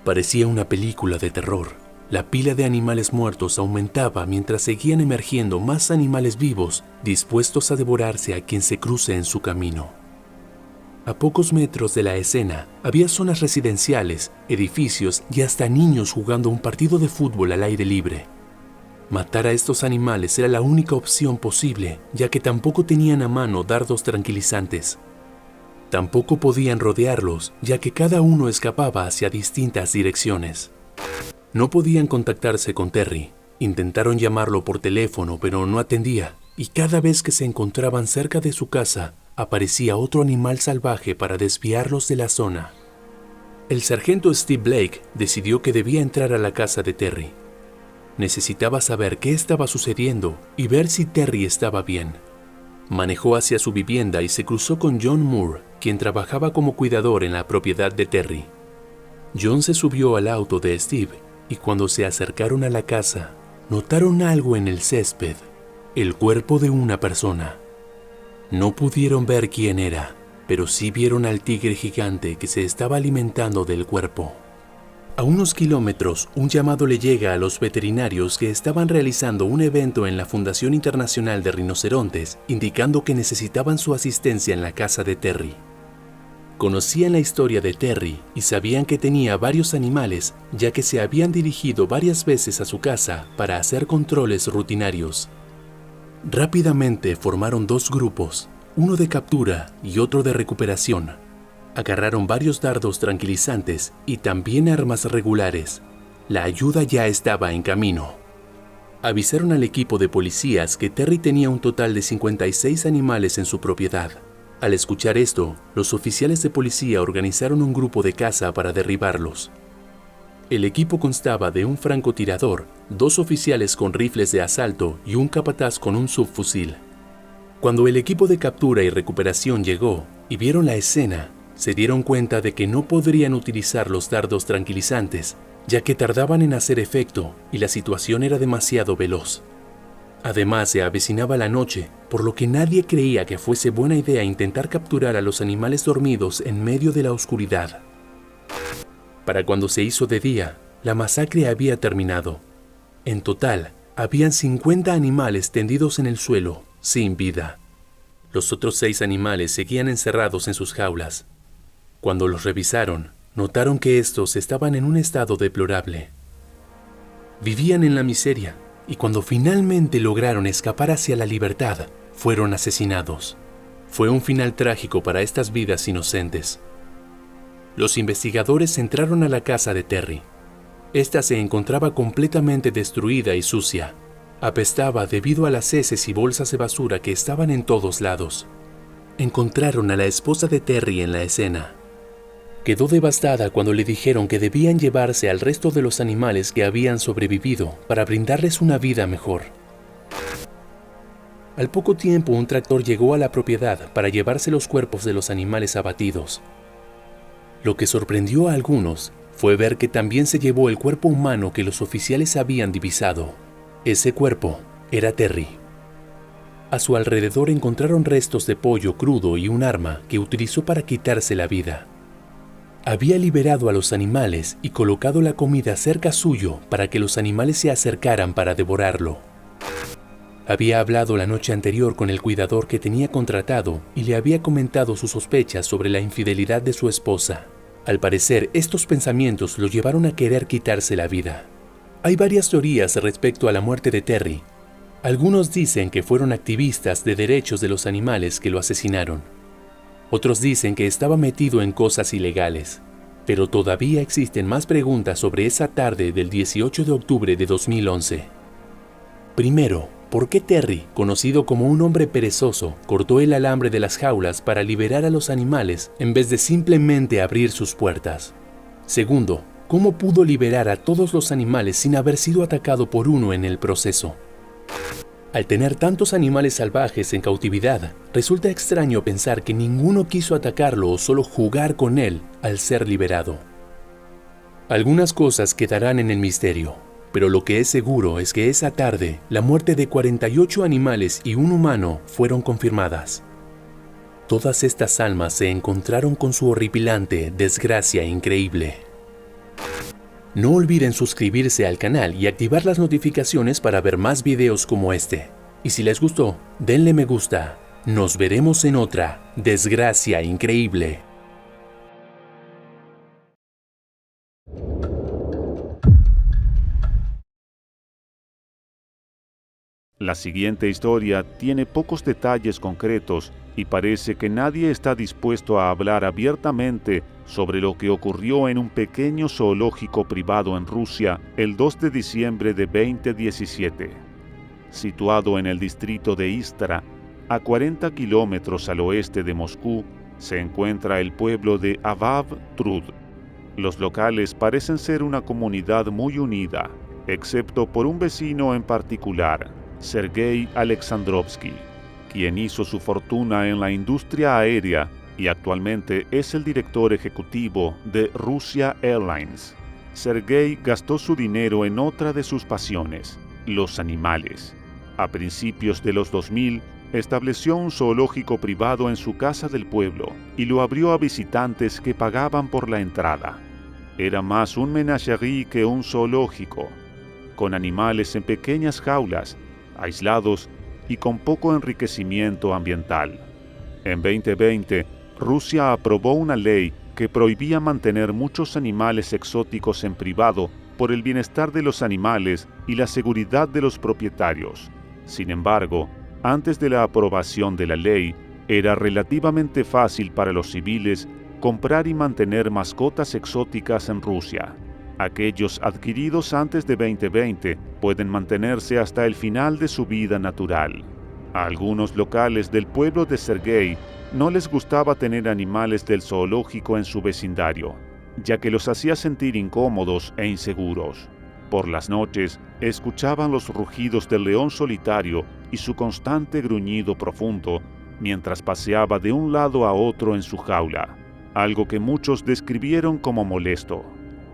Parecía una película de terror. La pila de animales muertos aumentaba mientras seguían emergiendo más animales vivos, dispuestos a devorarse a quien se cruce en su camino. A pocos metros de la escena, había zonas residenciales, edificios y hasta niños jugando un partido de fútbol al aire libre. Matar a estos animales era la única opción posible, ya que tampoco tenían a mano dardos tranquilizantes. Tampoco podían rodearlos, ya que cada uno escapaba hacia distintas direcciones. No podían contactarse con Terry. Intentaron llamarlo por teléfono, pero no atendía, y cada vez que se encontraban cerca de su casa, aparecía otro animal salvaje para desviarlos de la zona. El sargento Steve Blake decidió que debía entrar a la casa de Terry. Necesitaba saber qué estaba sucediendo y ver si Terry estaba bien. Manejó hacia su vivienda y se cruzó con John Moore, quien trabajaba como cuidador en la propiedad de Terry. John se subió al auto de Steve y cuando se acercaron a la casa, notaron algo en el césped, el cuerpo de una persona. No pudieron ver quién era, pero sí vieron al tigre gigante que se estaba alimentando del cuerpo. A unos kilómetros, un llamado le llega a los veterinarios que estaban realizando un evento en la Fundación Internacional de Rinocerontes, indicando que necesitaban su asistencia en la casa de Terry. Conocían la historia de Terry y sabían que tenía varios animales, ya que se habían dirigido varias veces a su casa para hacer controles rutinarios. Rápidamente formaron 2 grupos, uno de captura y otro de recuperación. Agarraron varios dardos tranquilizantes y también armas regulares. La ayuda ya estaba en camino. Avisaron al equipo de policías que Terry tenía un total de 56 animales en su propiedad. Al escuchar esto, los oficiales de policía organizaron un grupo de caza para derribarlos. El equipo constaba de un francotirador, 2 oficiales con rifles de asalto y un capataz con un subfusil. Cuando el equipo de captura y recuperación llegó y vieron la escena, se dieron cuenta de que no podrían utilizar los dardos tranquilizantes, ya que tardaban en hacer efecto y la situación era demasiado veloz. Además, se avecinaba la noche, por lo que nadie creía que fuese buena idea intentar capturar a los animales dormidos en medio de la oscuridad. Para cuando se hizo de día, la masacre había terminado. En total, habían 50 animales tendidos en el suelo, sin vida. Los otros 6 animales seguían encerrados en sus jaulas. Cuando los revisaron, notaron que estos estaban en un estado deplorable. Vivían en la miseria, y cuando finalmente lograron escapar hacia la libertad, fueron asesinados. Fue un final trágico para estas vidas inocentes. Los investigadores entraron a la casa de Terry. Esta se encontraba completamente destruida y sucia. Apestaba debido a las heces y bolsas de basura que estaban en todos lados. Encontraron a la esposa de Terry en la escena. Quedó devastada cuando le dijeron que debían llevarse al resto de los animales que habían sobrevivido para brindarles una vida mejor. Al poco tiempo, un tractor llegó a la propiedad para llevarse los cuerpos de los animales abatidos. Lo que sorprendió a algunos fue ver que también se llevó el cuerpo humano que los oficiales habían divisado. Ese cuerpo era Terry. A su alrededor encontraron restos de pollo crudo y un arma que utilizó para quitarse la vida. Había liberado a los animales y colocado la comida cerca suyo para que los animales se acercaran para devorarlo. Había hablado la noche anterior con el cuidador que tenía contratado y le había comentado sus sospechas sobre la infidelidad de su esposa. Al parecer, estos pensamientos lo llevaron a querer quitarse la vida. Hay varias teorías respecto a la muerte de Terry. Algunos dicen que fueron activistas de derechos de los animales que lo asesinaron. Otros dicen que estaba metido en cosas ilegales. Pero todavía existen más preguntas sobre esa tarde del 18 de octubre de 2011. Primero, ¿por qué Terry, conocido como un hombre perezoso, cortó el alambre de las jaulas para liberar a los animales en vez de simplemente abrir sus puertas? Segundo, ¿cómo pudo liberar a todos los animales sin haber sido atacado por uno en el proceso? Al tener tantos animales salvajes en cautividad, resulta extraño pensar que ninguno quiso atacarlo o solo jugar con él al ser liberado. Algunas cosas quedarán en el misterio, pero lo que es seguro es que esa tarde, la muerte de 48 animales y un humano fueron confirmadas. Todas estas almas se encontraron con su horripilante desgracia increíble. No olviden suscribirse al canal y activar las notificaciones para ver más videos como este. Y si les gustó, denle me gusta. Nos veremos en otra desgracia increíble. La siguiente historia tiene pocos detalles concretos y parece que nadie está dispuesto a hablar abiertamente sobre lo que ocurrió en un pequeño zoológico privado en Rusia el 2 de diciembre de 2017. Situado en el distrito de Istra, a 40 kilómetros al oeste de Moscú, se encuentra el pueblo de Avav-Trud. Los locales parecen ser una comunidad muy unida, excepto por un vecino en particular, Sergei Alexandrovsky, quien hizo su fortuna en la industria aérea y actualmente es el director ejecutivo de Russia Airlines. Sergei gastó su dinero en otra de sus pasiones, los animales. A principios de los 2000, estableció un zoológico privado en su casa del pueblo y lo abrió a visitantes que pagaban por la entrada. Era más un menagerie que un zoológico, con animales en pequeñas jaulas, aislados y con poco enriquecimiento ambiental. En 2020, Rusia aprobó una ley que prohibía mantener muchos animales exóticos en privado por el bienestar de los animales y la seguridad de los propietarios. Sin embargo, antes de la aprobación de la ley, era relativamente fácil para los civiles comprar y mantener mascotas exóticas en Rusia. Aquellos adquiridos antes de 2020 pueden mantenerse hasta el final de su vida natural. Algunos locales del pueblo de Sergei no les gustaba tener animales del zoológico en su vecindario, ya que los hacía sentir incómodos e inseguros. Por las noches, escuchaban los rugidos del león solitario y su constante gruñido profundo mientras paseaba de un lado a otro en su jaula, algo que muchos describieron como molesto.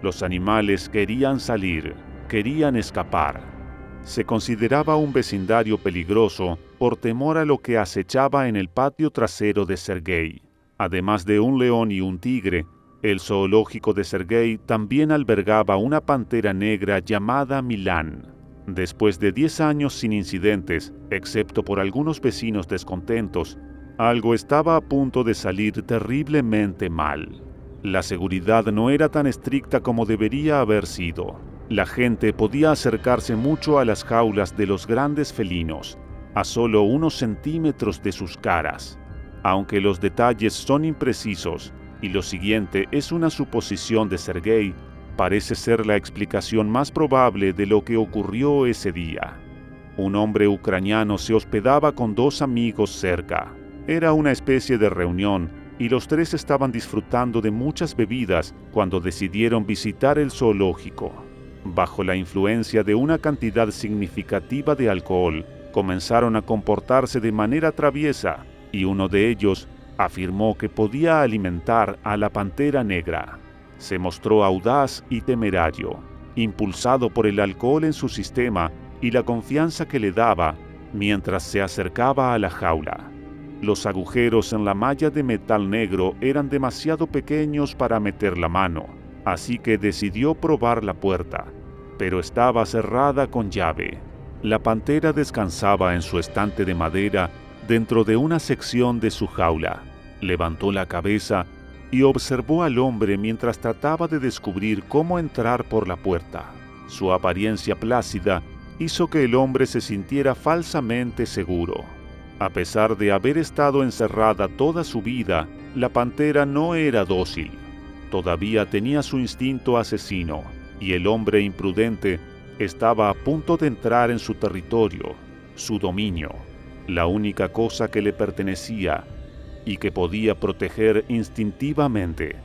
Los animales querían salir, querían escapar. Se consideraba un vecindario peligroso por temor a lo que acechaba en el patio trasero de Sergei. Además de un león y un tigre, el zoológico de Sergei también albergaba una pantera negra llamada Milan. Después de 10 años sin incidentes, excepto por algunos vecinos descontentos, algo estaba a punto de salir terriblemente mal. La seguridad no era tan estricta como debería haber sido. La gente podía acercarse mucho a las jaulas de los grandes felinos, a solo unos centímetros de sus caras. Aunque los detalles son imprecisos, y lo siguiente es una suposición de Sergei, parece ser la explicación más probable de lo que ocurrió ese día. Un hombre ucraniano se hospedaba con 2 amigos cerca. Era una especie de reunión, y los 3 estaban disfrutando de muchas bebidas cuando decidieron visitar el zoológico. Bajo la influencia de una cantidad significativa de alcohol, comenzaron a comportarse de manera traviesa, y uno de ellos afirmó que podía alimentar a la pantera negra. Se mostró audaz y temerario, impulsado por el alcohol en su sistema y la confianza que le daba mientras se acercaba a la jaula. Los agujeros en la malla de metal negro eran demasiado pequeños para meter la mano, así que decidió probar la puerta, pero estaba cerrada con llave. La pantera descansaba en su estante de madera dentro de una sección de su jaula. Levantó la cabeza y observó al hombre mientras trataba de descubrir cómo entrar por la puerta. Su apariencia plácida hizo que el hombre se sintiera falsamente seguro. A pesar de haber estado encerrada toda su vida, la pantera no era dócil. Todavía tenía su instinto asesino, y el hombre imprudente estaba a punto de entrar en su territorio, su dominio, la única cosa que le pertenecía y que podía proteger instintivamente.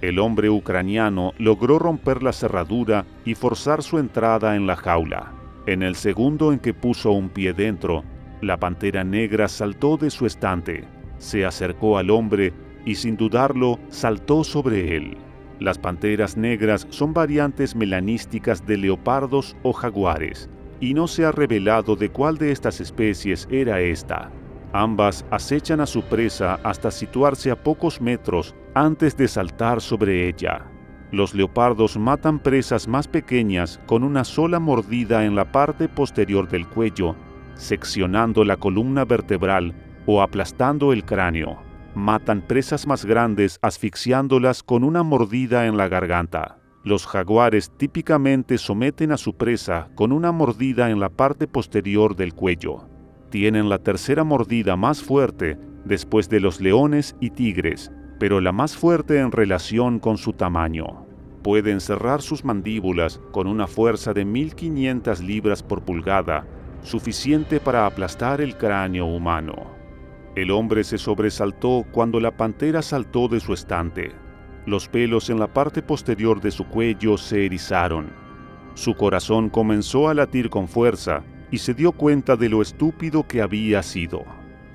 El hombre ucraniano logró romper la cerradura y forzar su entrada en la jaula. En el segundo en que puso un pie dentro, la pantera negra saltó de su estante, se acercó al hombre y sin dudarlo saltó sobre él. Las panteras negras son variantes melanísticas de leopardos o jaguares, y no se ha revelado de cuál de estas especies era esta. Ambas acechan a su presa hasta situarse a pocos metros antes de saltar sobre ella. Los leopardos matan presas más pequeñas con una sola mordida en la parte posterior del cuello, seccionando la columna vertebral o aplastando el cráneo. Matan presas más grandes asfixiándolas con una mordida en la garganta. Los jaguares típicamente someten a su presa con una mordida en la parte posterior del cuello. Tienen la tercera mordida más fuerte después de los leones y tigres, pero la más fuerte en relación con su tamaño. Pueden cerrar sus mandíbulas con una fuerza de 1500 libras por pulgada, suficiente para aplastar el cráneo humano. El hombre se sobresaltó cuando la pantera saltó de su estante. Los pelos en la parte posterior de su cuello se erizaron. Su corazón comenzó a latir con fuerza y se dio cuenta de lo estúpido que había sido.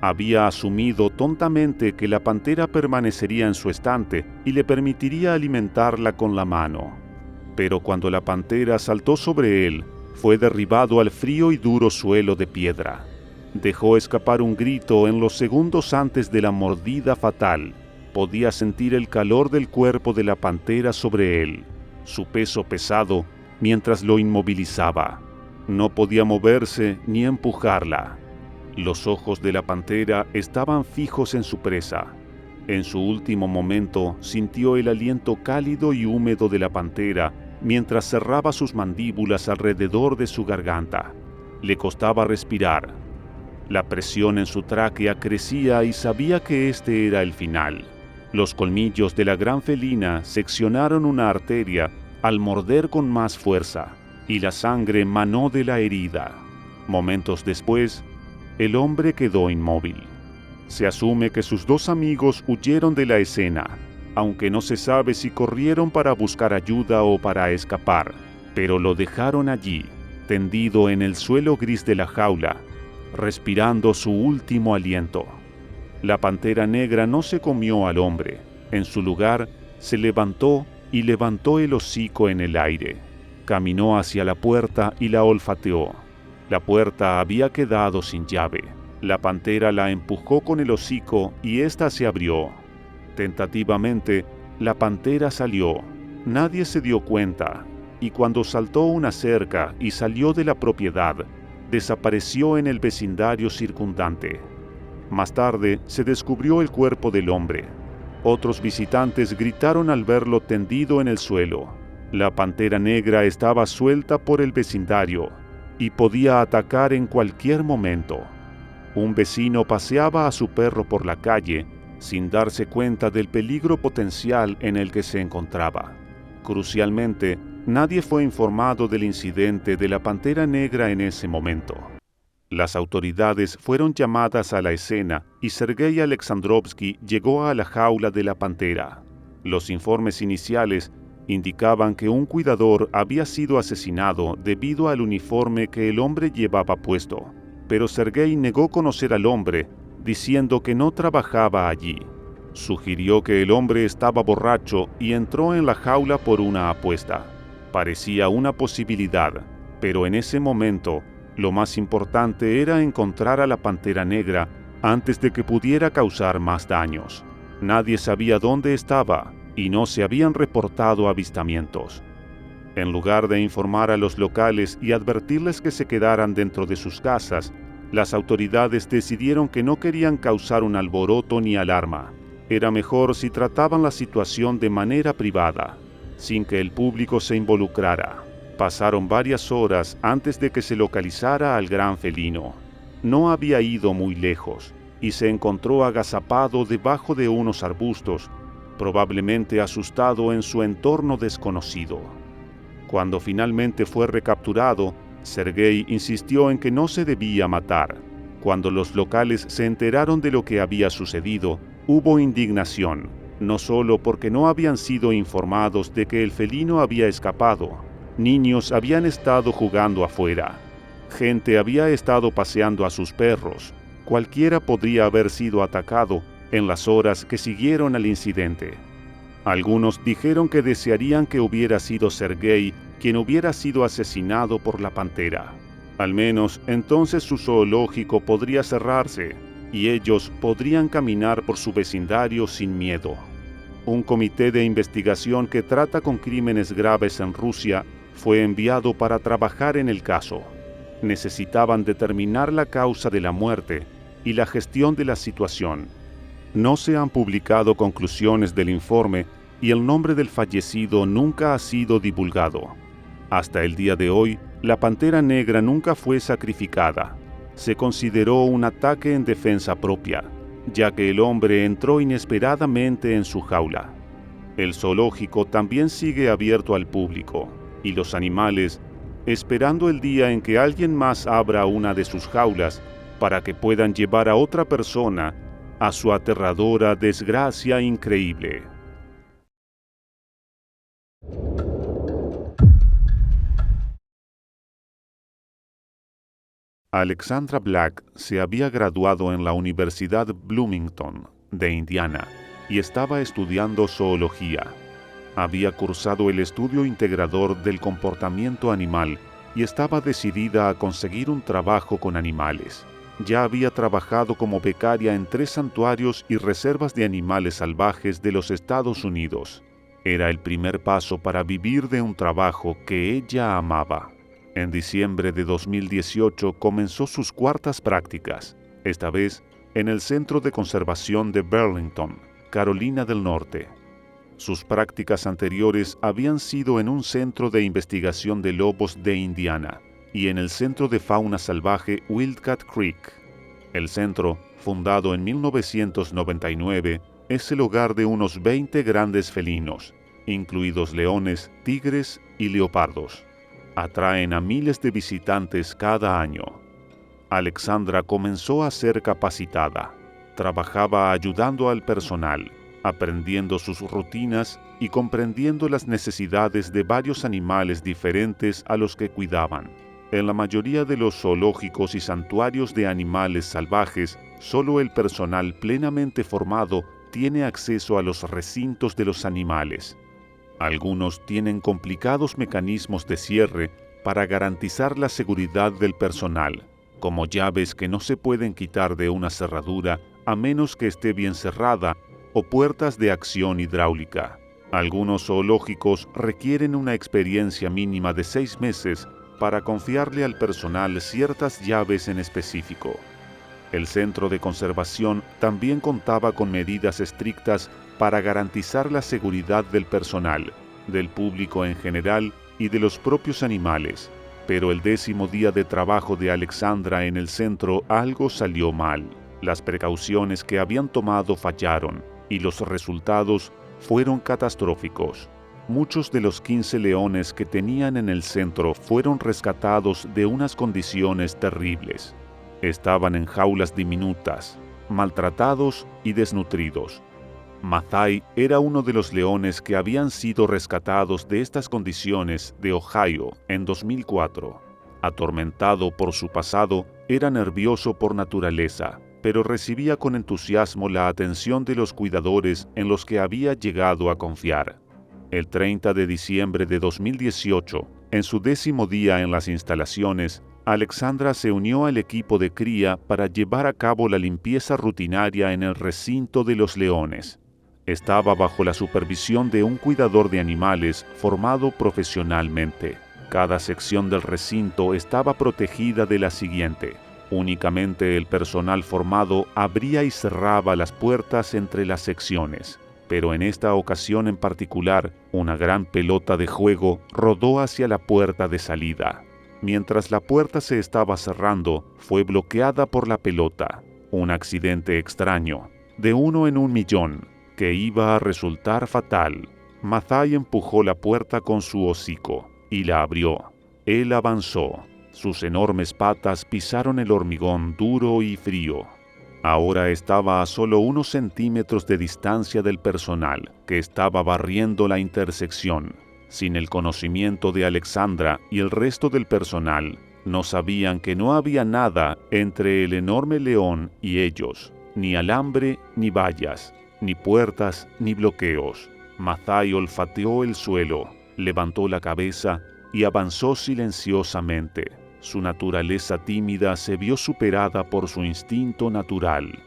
Había asumido tontamente que la pantera permanecería en su estante y le permitiría alimentarla con la mano. Pero cuando la pantera saltó sobre él, fue derribado al frío y duro suelo de piedra. Dejó escapar un grito en los segundos antes de la mordida fatal. Podía sentir el calor del cuerpo de la pantera sobre él, su peso pesado, mientras lo inmovilizaba. No podía moverse ni empujarla. Los ojos de la pantera estaban fijos en su presa. En su último momento sintió el aliento cálido y húmedo de la pantera mientras cerraba sus mandíbulas alrededor de su garganta. Le costaba respirar. La presión en su tráquea crecía y sabía que este era el final. Los colmillos de la gran felina seccionaron una arteria al morder con más fuerza, y la sangre manó de la herida. Momentos después, el hombre quedó inmóvil. Se asume que sus dos amigos huyeron de la escena, aunque no se sabe si corrieron para buscar ayuda o para escapar, pero lo dejaron allí, tendido en el suelo gris de la jaula, respirando su último aliento. La pantera negra no se comió al hombre. En su lugar, se levantó y levantó el hocico en el aire. Caminó hacia la puerta y la olfateó. La puerta había quedado sin llave. La pantera la empujó con el hocico y ésta se abrió. Tentativamente, la pantera salió. Nadie se dio cuenta, y cuando saltó una cerca y salió de la propiedad, desapareció en el vecindario circundante. Más tarde, se descubrió el cuerpo del hombre. Otros visitantes gritaron al verlo tendido en el suelo. La pantera negra estaba suelta por el vecindario y podía atacar en cualquier momento. Un vecino paseaba a su perro por la calle sin darse cuenta del peligro potencial en el que se encontraba. Crucialmente, nadie fue informado del incidente de la pantera negra en ese momento. Las autoridades fueron llamadas a la escena y Sergei Alexandrovsky llegó a la jaula de la pantera. Los informes iniciales indicaban que un cuidador había sido asesinado debido al uniforme que el hombre llevaba puesto, pero Sergei negó conocer al hombre, diciendo que no trabajaba allí. Sugirió que el hombre estaba borracho y entró en la jaula por una apuesta. Parecía una posibilidad, pero en ese momento, lo más importante era encontrar a la pantera negra antes de que pudiera causar más daños. Nadie sabía dónde estaba y no se habían reportado avistamientos. En lugar de informar a los locales y advertirles que se quedaran dentro de sus casas, las autoridades decidieron que no querían causar un alboroto ni alarma. Era mejor si trataban la situación de manera privada, sin que el público se involucrara. Pasaron varias horas antes de que se localizara al gran felino. No había ido muy lejos y se encontró agazapado debajo de unos arbustos, probablemente asustado en su entorno desconocido. Cuando finalmente fue recapturado, Sergei insistió en que no se debía matar. Cuando los locales se enteraron de lo que había sucedido, hubo indignación, no solo porque no habían sido informados de que el felino había escapado. Niños habían estado jugando afuera. Gente había estado paseando a sus perros. Cualquiera podría haber sido atacado en las horas que siguieron al incidente. Algunos dijeron que desearían que hubiera sido Sergei quien hubiera sido asesinado por la pantera. Al menos entonces su zoológico podría cerrarse y ellos podrían caminar por su vecindario sin miedo. Un comité de investigación que trata con crímenes graves en Rusia fue enviado para trabajar en el caso. Necesitaban determinar la causa de la muerte y la gestión de la situación. No se han publicado conclusiones del informe y el nombre del fallecido nunca ha sido divulgado. Hasta el día de hoy, la pantera negra nunca fue sacrificada. Se consideró un ataque en defensa propia, ya que el hombre entró inesperadamente en su jaula. El zoológico también sigue abierto al público, y los animales, esperando el día en que alguien más abra una de sus jaulas para que puedan llevar a otra persona a su aterradora desgracia increíble. Alexandra Black se había graduado en la Universidad Bloomington de Indiana y estaba estudiando zoología. Había cursado el estudio integrador del comportamiento animal y estaba decidida a conseguir un trabajo con animales. Ya había trabajado como becaria en 3 santuarios y reservas de animales salvajes de los Estados Unidos. Era el primer paso para vivir de un trabajo que ella amaba. En diciembre de 2018 comenzó sus cuartas prácticas, esta vez en el Centro de Conservación de Burlington, Carolina del Norte. Sus prácticas anteriores habían sido en un centro de investigación de lobos de Indiana y en el Centro de Fauna Salvaje Wildcat Creek. El centro, fundado en 1999, es el hogar de unos 20 grandes felinos, incluidos leones, tigres y leopardos. Atraen a miles de visitantes cada año. Alexandra comenzó a ser capacitada. Trabajaba ayudando al personal, aprendiendo sus rutinas y comprendiendo las necesidades de varios animales diferentes a los que cuidaban. En la mayoría de los zoológicos y santuarios de animales salvajes, solo el personal plenamente formado tiene acceso a los recintos de los animales. Algunos tienen complicados mecanismos de cierre para garantizar la seguridad del personal, como llaves que no se pueden quitar de una cerradura a menos que esté bien cerrada, o puertas de acción hidráulica. Algunos zoológicos requieren una experiencia mínima de 6 meses para confiarle al personal ciertas llaves en específico. El centro de conservación también contaba con medidas estrictas para garantizar la seguridad del personal, del público en general y de los propios animales. Pero el 10º día de trabajo de Alexandra en el centro algo salió mal. Las precauciones que habían tomado fallaron y los resultados fueron catastróficos. Muchos de los 15 leones que tenían en el centro fueron rescatados de unas condiciones terribles. Estaban en jaulas diminutas, maltratados y desnutridos. Mathai era uno de los leones que habían sido rescatados de estas condiciones de Ohio en 2004. Atormentado por su pasado, era nervioso por naturaleza, pero recibía con entusiasmo la atención de los cuidadores en los que había llegado a confiar. El 30 de diciembre de 2018, en su 10º día en las instalaciones, Alexandra se unió al equipo de cría para llevar a cabo la limpieza rutinaria en el recinto de los leones. Estaba bajo la supervisión de un cuidador de animales formado profesionalmente. Cada sección del recinto estaba protegida de la siguiente. Únicamente el personal formado abría y cerraba las puertas entre las secciones. Pero en esta ocasión en particular, una gran pelota de juego rodó hacia la puerta de salida. Mientras la puerta se estaba cerrando, fue bloqueada por la pelota. Un accidente extraño, de 1 en 1.000.000, que iba a resultar fatal. Mathai empujó la puerta con su hocico y la abrió. Él avanzó. Sus enormes patas pisaron el hormigón duro y frío. Ahora estaba a solo unos centímetros de distancia del personal, que estaba barriendo la intersección. Sin el conocimiento de Alexandra y el resto del personal, no sabían que no había nada entre el enorme león y ellos, ni alambre ni vallas, ni puertas ni bloqueos. Mathai olfateó el suelo, levantó la cabeza y avanzó silenciosamente. Su naturaleza tímida se vio superada por su instinto natural.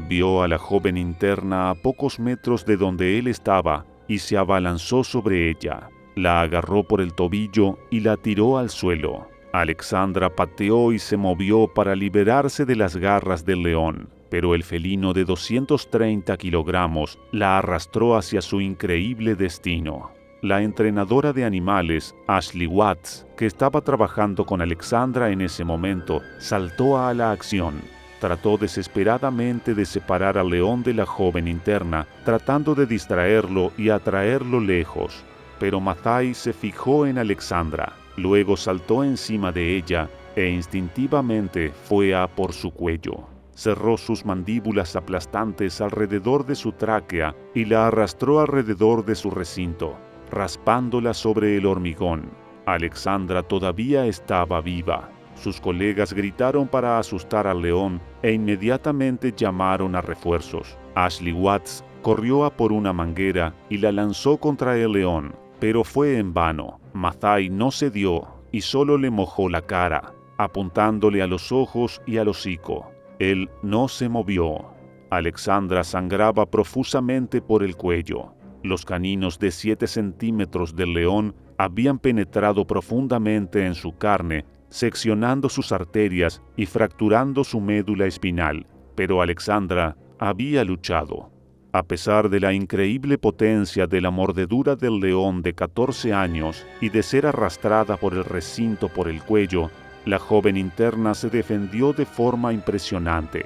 Vio a la joven interna a pocos metros de donde él estaba y se abalanzó sobre ella. La agarró por el tobillo y la tiró al suelo. Alexandra pateó y se movió para liberarse de las garras del león, pero el felino de 230 kilogramos la arrastró hacia su increíble destino. La entrenadora de animales, Ashley Watts, que estaba trabajando con Alexandra en ese momento, saltó a la acción. Trató desesperadamente de separar al león de la joven interna, tratando de distraerlo y atraerlo lejos. Pero Mathai se fijó en Alexandra, luego saltó encima de ella e instintivamente fue a por su cuello. Cerró sus mandíbulas aplastantes alrededor de su tráquea y la arrastró alrededor de su recinto, raspándola sobre el hormigón. Alexandra todavía estaba viva. Sus colegas gritaron para asustar al león e inmediatamente llamaron a refuerzos. Ashley Watts corrió a por una manguera y la lanzó contra el león, pero fue en vano. Mathai no cedió y solo le mojó la cara, apuntándole a los ojos y al hocico. Él no se movió. Alexandra sangraba profusamente por el cuello. Los caninos de 7 centímetros del león habían penetrado profundamente en su carne, seccionando sus arterias y fracturando su médula espinal, pero Alexandra había luchado. A pesar de la increíble potencia de la mordedura del león de 14 años y de ser arrastrada por el recinto por el cuello, la joven interna se defendió de forma impresionante.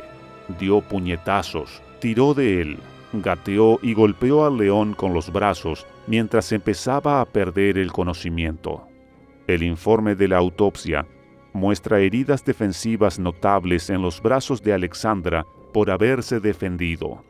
Dio puñetazos, tiró de él, gateó y golpeó al león con los brazos mientras empezaba a perder el conocimiento. El informe de la autopsia muestra heridas defensivas notables en los brazos de Alexandra por haberse defendido.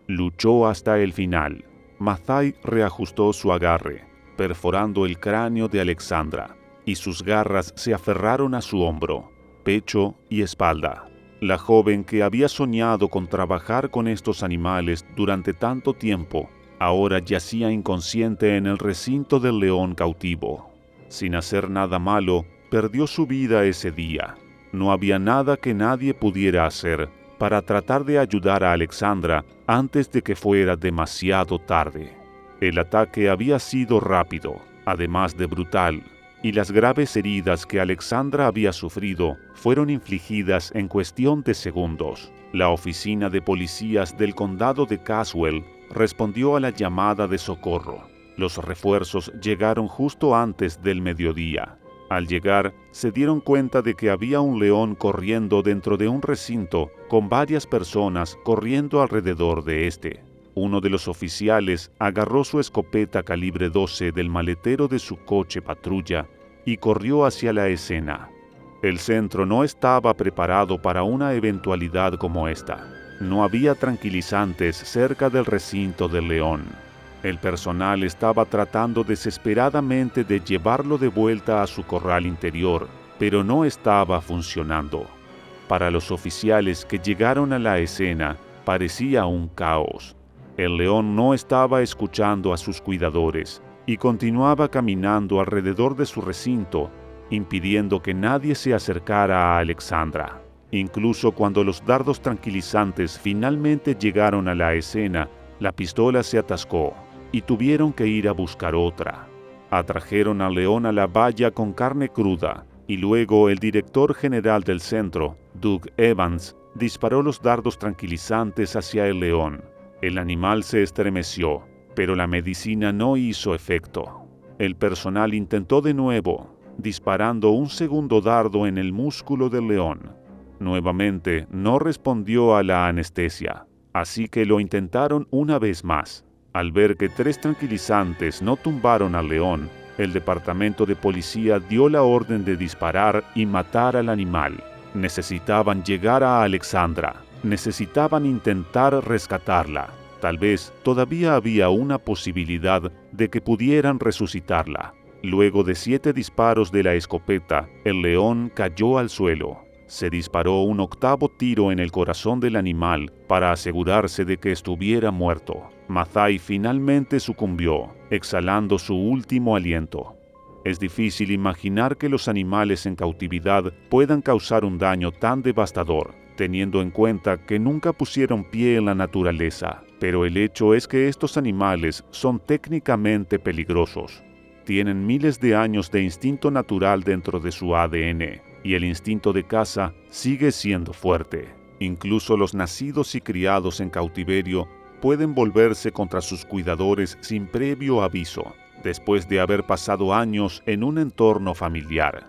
Luchó hasta el final. Mathai reajustó su agarre, perforando el cráneo de Alexandra, y sus garras se aferraron a su hombro, pecho y espalda. La joven que había soñado con trabajar con estos animales durante tanto tiempo, ahora yacía inconsciente en el recinto del león cautivo. Sin hacer nada malo, perdió su vida ese día. No había nada que nadie pudiera hacer para tratar de ayudar a Alexandra antes de que fuera demasiado tarde. El ataque había sido rápido, además de brutal, y las graves heridas que Alexandra había sufrido fueron infligidas en cuestión de segundos. La oficina de policías del condado de Caswell respondió a la llamada de socorro. Los refuerzos llegaron justo antes del mediodía. Al llegar, se dieron cuenta de que había un león corriendo dentro de un recinto con varias personas corriendo alrededor de este. Uno de los oficiales agarró su escopeta calibre 12 del maletero de su coche patrulla y corrió hacia la escena. El centro no estaba preparado para una eventualidad como esta. No había tranquilizantes cerca del recinto del león. El personal estaba tratando desesperadamente de llevarlo de vuelta a su corral interior, pero no estaba funcionando. Para los oficiales que llegaron a la escena, parecía un caos. El león no estaba escuchando a sus cuidadores y continuaba caminando alrededor de su recinto, impidiendo que nadie se acercara a Alexandra. Incluso cuando los dardos tranquilizantes finalmente llegaron a la escena, la pistola se atascó y tuvieron que ir a buscar otra. Atrajeron al león a la valla con carne cruda y luego el director general del centro, Doug Evans, disparó los dardos tranquilizantes hacia el león. El animal se estremeció, pero la medicina no hizo efecto. El personal intentó de nuevo, disparando un segundo dardo en el músculo del león. Nuevamente no respondió a la anestesia, así que lo intentaron una vez más. Al ver que 3 tranquilizantes no tumbaron al león, el departamento de policía dio la orden de disparar y matar al animal. Necesitaban llegar a Alexandra. Necesitaban intentar rescatarla. Tal vez todavía había una posibilidad de que pudieran resucitarla. Luego de 7 disparos de la escopeta, el león cayó al suelo. Se disparó un 8º tiro en el corazón del animal para asegurarse de que estuviera muerto. Mathai finalmente sucumbió, exhalando su último aliento. Es difícil imaginar que los animales en cautividad puedan causar un daño tan devastador, teniendo en cuenta que nunca pusieron pie en la naturaleza. Pero el hecho es que estos animales son técnicamente peligrosos. Tienen miles de años de instinto natural dentro de su ADN, y el instinto de caza sigue siendo fuerte. Incluso los nacidos y criados en cautiverio pueden volverse contra sus cuidadores sin previo aviso, después de haber pasado años en un entorno familiar.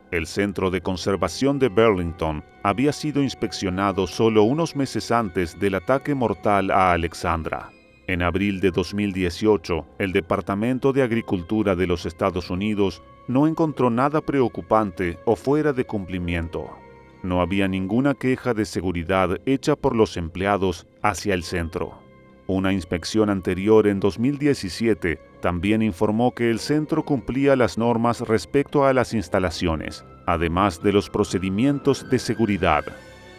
El Centro de Conservación de Burlington había sido inspeccionado solo unos meses antes del ataque mortal a Alexandra. En abril de 2018, el Departamento de Agricultura de los Estados Unidos no encontró nada preocupante o fuera de cumplimiento. No había ninguna queja de seguridad hecha por los empleados hacia el centro. Una inspección anterior en 2017 también informó que el centro cumplía las normas respecto a las instalaciones, además de los procedimientos de seguridad.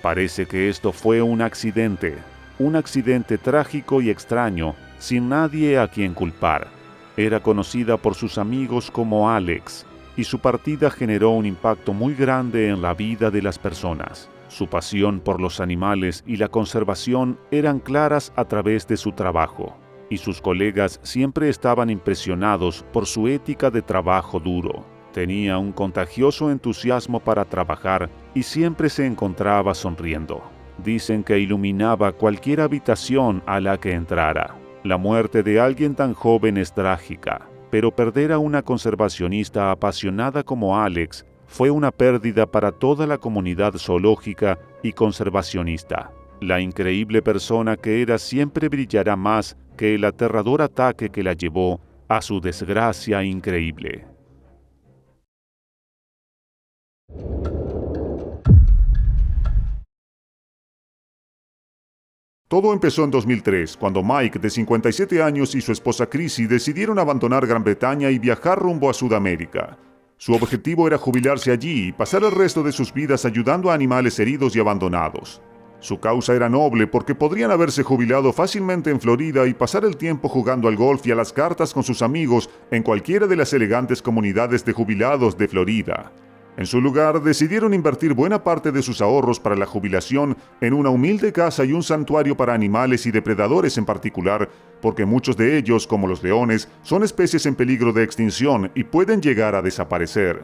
Parece que esto fue un accidente trágico y extraño, sin nadie a quien culpar. Era conocida por sus amigos como Alex, y su partida generó un impacto muy grande en la vida de las personas. Su pasión por los animales y la conservación eran claras a través de su trabajo, y sus colegas siempre estaban impresionados por su ética de trabajo duro. Tenía un contagioso entusiasmo para trabajar y siempre se encontraba sonriendo. Dicen que iluminaba cualquier habitación a la que entrara. La muerte de alguien tan joven es trágica, pero perder a una conservacionista apasionada como Alex fue una pérdida para toda la comunidad zoológica y conservacionista. La increíble persona que era siempre brillará más que el aterrador ataque que la llevó a su desgracia increíble. Todo empezó en 2003, cuando Mike, de 57 años, y su esposa Chrissy decidieron abandonar Gran Bretaña y viajar rumbo a Sudamérica. Su objetivo era jubilarse allí y pasar el resto de sus vidas ayudando a animales heridos y abandonados. Su causa era noble porque podrían haberse jubilado fácilmente en Florida y pasar el tiempo jugando al golf y a las cartas con sus amigos en cualquiera de las elegantes comunidades de jubilados de Florida. En su lugar, decidieron invertir buena parte de sus ahorros para la jubilación en una humilde casa y un santuario para animales y depredadores en particular, porque muchos de ellos, como los leones, son especies en peligro de extinción y pueden llegar a desaparecer.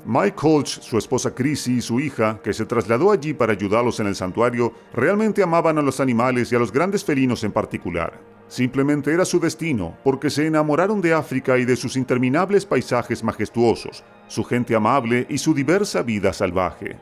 Mike Holtz, su esposa Chrissy y su hija, que se trasladó allí para ayudarlos en el santuario, realmente amaban a los animales y a los grandes felinos en particular. Simplemente era su destino, porque se enamoraron de África y de sus interminables paisajes majestuosos, su gente amable y su diversa vida salvaje.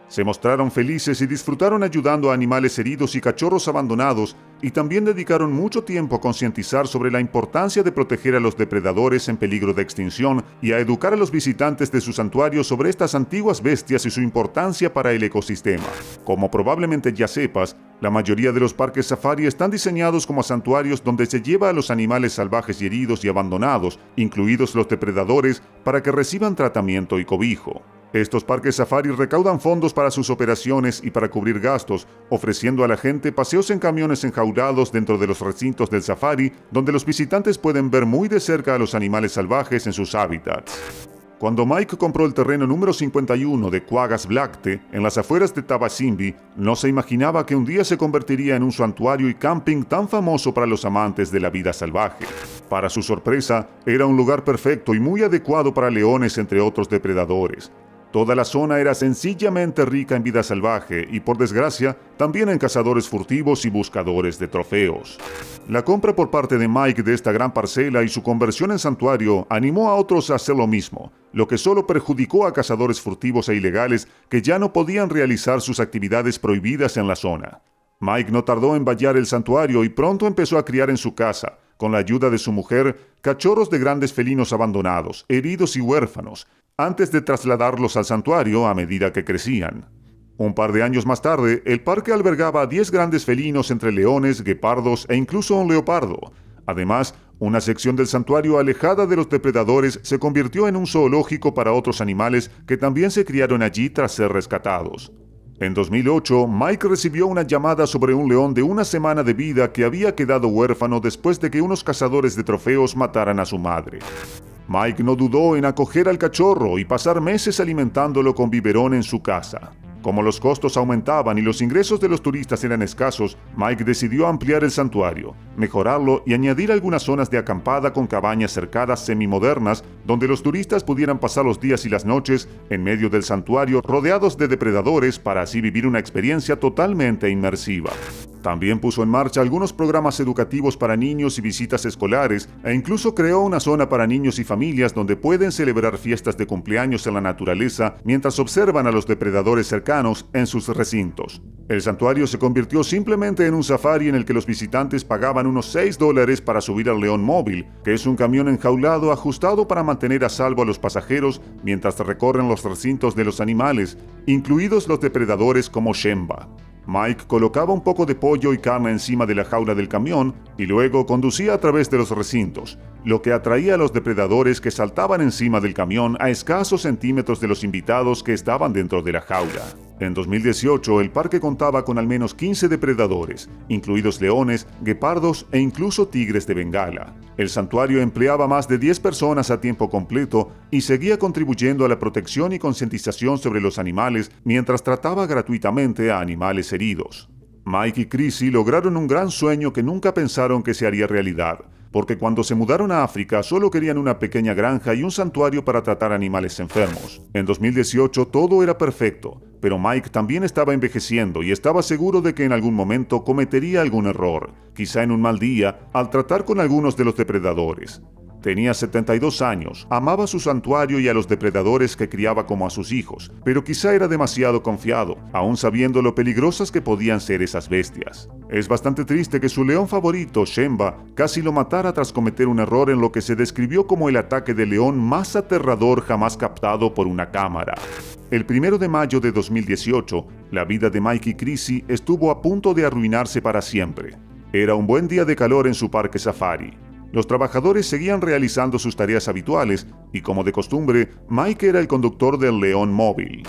Se mostraron felices y disfrutaron ayudando a animales heridos y cachorros abandonados, y también dedicaron mucho tiempo a concientizar sobre la importancia de proteger a los depredadores en peligro de extinción y a educar a los visitantes de su santuario sobre estas antiguas bestias y su importancia para el ecosistema. Como probablemente ya sepas, la mayoría de los parques safari están diseñados como santuarios donde se lleva a los animales salvajes y heridos y abandonados, incluidos los depredadores, para que reciban tratamiento y cobijo. Estos parques safari recaudan fondos para sus operaciones y para cubrir gastos, ofreciendo a la gente paseos en camiones enjaulados dentro de los recintos del safari, donde los visitantes pueden ver muy de cerca a los animales salvajes en sus hábitats. Cuando Mike compró el terreno número 51 de Quaggas Blacte, en las afueras de Tabasimbi, no se imaginaba que un día se convertiría en un santuario y camping tan famoso para los amantes de la vida salvaje. Para su sorpresa, era un lugar perfecto y muy adecuado para leones entre otros depredadores. Toda la zona era sencillamente rica en vida salvaje y, por desgracia, también en cazadores furtivos y buscadores de trofeos. La compra por parte de Mike de esta gran parcela y su conversión en santuario animó a otros a hacer lo mismo, lo que solo perjudicó a cazadores furtivos e ilegales que ya no podían realizar sus actividades prohibidas en la zona. Mike no tardó en vallar el santuario y pronto empezó a criar en su casa, con la ayuda de su mujer, cachorros de grandes felinos abandonados, heridos y huérfanos, antes de trasladarlos al santuario a medida que crecían. Un par de años más tarde, el parque albergaba 10 grandes felinos entre leones, guepardos e incluso un leopardo. Además, una sección del santuario alejada de los depredadores se convirtió en un zoológico para otros animales que también se criaron allí tras ser rescatados. En 2008, Mike recibió una llamada sobre un león de una semana de vida que había quedado huérfano después de que unos cazadores de trofeos mataran a su madre. Mike no dudó en acoger al cachorro y pasar meses alimentándolo con biberón en su casa. Como los costos aumentaban y los ingresos de los turistas eran escasos, Mike decidió ampliar el santuario, mejorarlo y añadir algunas zonas de acampada con cabañas cercadas semimodernas donde los turistas pudieran pasar los días y las noches en medio del santuario rodeados de depredadores para así vivir una experiencia totalmente inmersiva. También puso en marcha algunos programas educativos para niños y visitas escolares e incluso creó una zona para niños y familias donde pueden celebrar fiestas de cumpleaños en la naturaleza mientras observan a los depredadores cercanos en sus recintos. El santuario se convirtió simplemente en un safari en el que los visitantes pagaban unos $6 para subir al león móvil, que es un camión enjaulado ajustado para mantener a salvo a los pasajeros mientras recorren los recintos de los animales, incluidos los depredadores como Shemba. Mike colocaba un poco de pollo y carne encima de la jaula del camión y luego conducía a través de los recintos, lo que atraía a los depredadores que saltaban encima del camión a escasos centímetros de los invitados que estaban dentro de la jaula. En 2018, el parque contaba con al menos 15 depredadores, incluidos leones, guepardos e incluso tigres de Bengala. El santuario empleaba más de 10 personas a tiempo completo y seguía contribuyendo a la protección y concientización sobre los animales mientras trataba gratuitamente a animales heridos. Mike y Chrissy lograron un gran sueño que nunca pensaron que se haría realidad, porque cuando se mudaron a África solo querían una pequeña granja y un santuario para tratar animales enfermos. En 2018 todo era perfecto, pero Mike también estaba envejeciendo y estaba seguro de que en algún momento cometería algún error, quizá en un mal día, al tratar con algunos de los depredadores. Tenía 72 años, amaba su santuario y a los depredadores que criaba como a sus hijos, pero quizá era demasiado confiado, aún sabiendo lo peligrosas que podían ser esas bestias. Es bastante triste que su león favorito, Shemba, casi lo matara tras cometer un error en lo que se describió como el ataque de león más aterrador jamás captado por una cámara. El 1 de mayo de 2018, la vida de Mike y Chrissy estuvo a punto de arruinarse para siempre. Era un buen día de calor en su parque safari. Los trabajadores seguían realizando sus tareas habituales y, como de costumbre, Mike era el conductor del León móvil.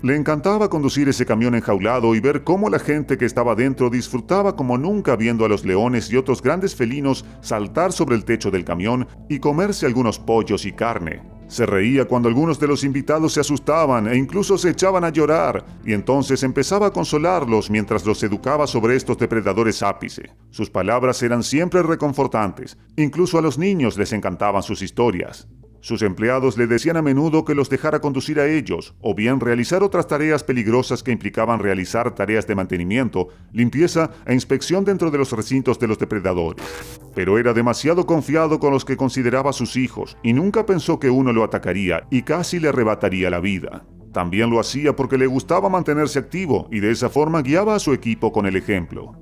Le encantaba conducir ese camión enjaulado y ver cómo la gente que estaba dentro disfrutaba como nunca viendo a los leones y otros grandes felinos saltar sobre el techo del camión y comerse algunos pollos y carne. Se reía cuando algunos de los invitados se asustaban e incluso se echaban a llorar, y entonces empezaba a consolarlos mientras los educaba sobre estos depredadores ápice. Sus palabras eran siempre reconfortantes, incluso a los niños les encantaban sus historias. Sus empleados le decían a menudo que los dejara conducir a ellos, o bien realizar otras tareas peligrosas que implicaban realizar tareas de mantenimiento, limpieza e inspección dentro de los recintos de los depredadores. Pero era demasiado confiado con los que consideraba sus hijos, y nunca pensó que uno lo atacaría y casi le arrebataría la vida. También lo hacía porque le gustaba mantenerse activo y de esa forma guiaba a su equipo con el ejemplo.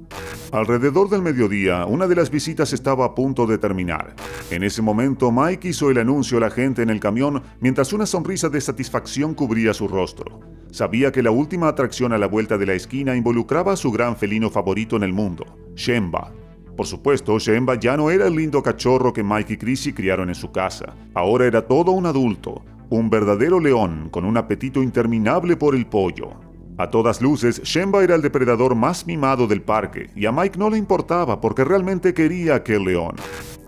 Alrededor del mediodía, una de las visitas estaba a punto de terminar. En ese momento, Mike hizo el anuncio a la gente en el camión mientras una sonrisa de satisfacción cubría su rostro. Sabía que la última atracción a la vuelta de la esquina involucraba a su gran felino favorito en el mundo, Shemba. Por supuesto, Shemba ya no era el lindo cachorro que Mike y Chrissy criaron en su casa. Ahora era todo un adulto, un verdadero león con un apetito interminable por el pollo. A todas luces, Shemba era el depredador más mimado del parque, y a Mike no le importaba porque realmente quería aquel león.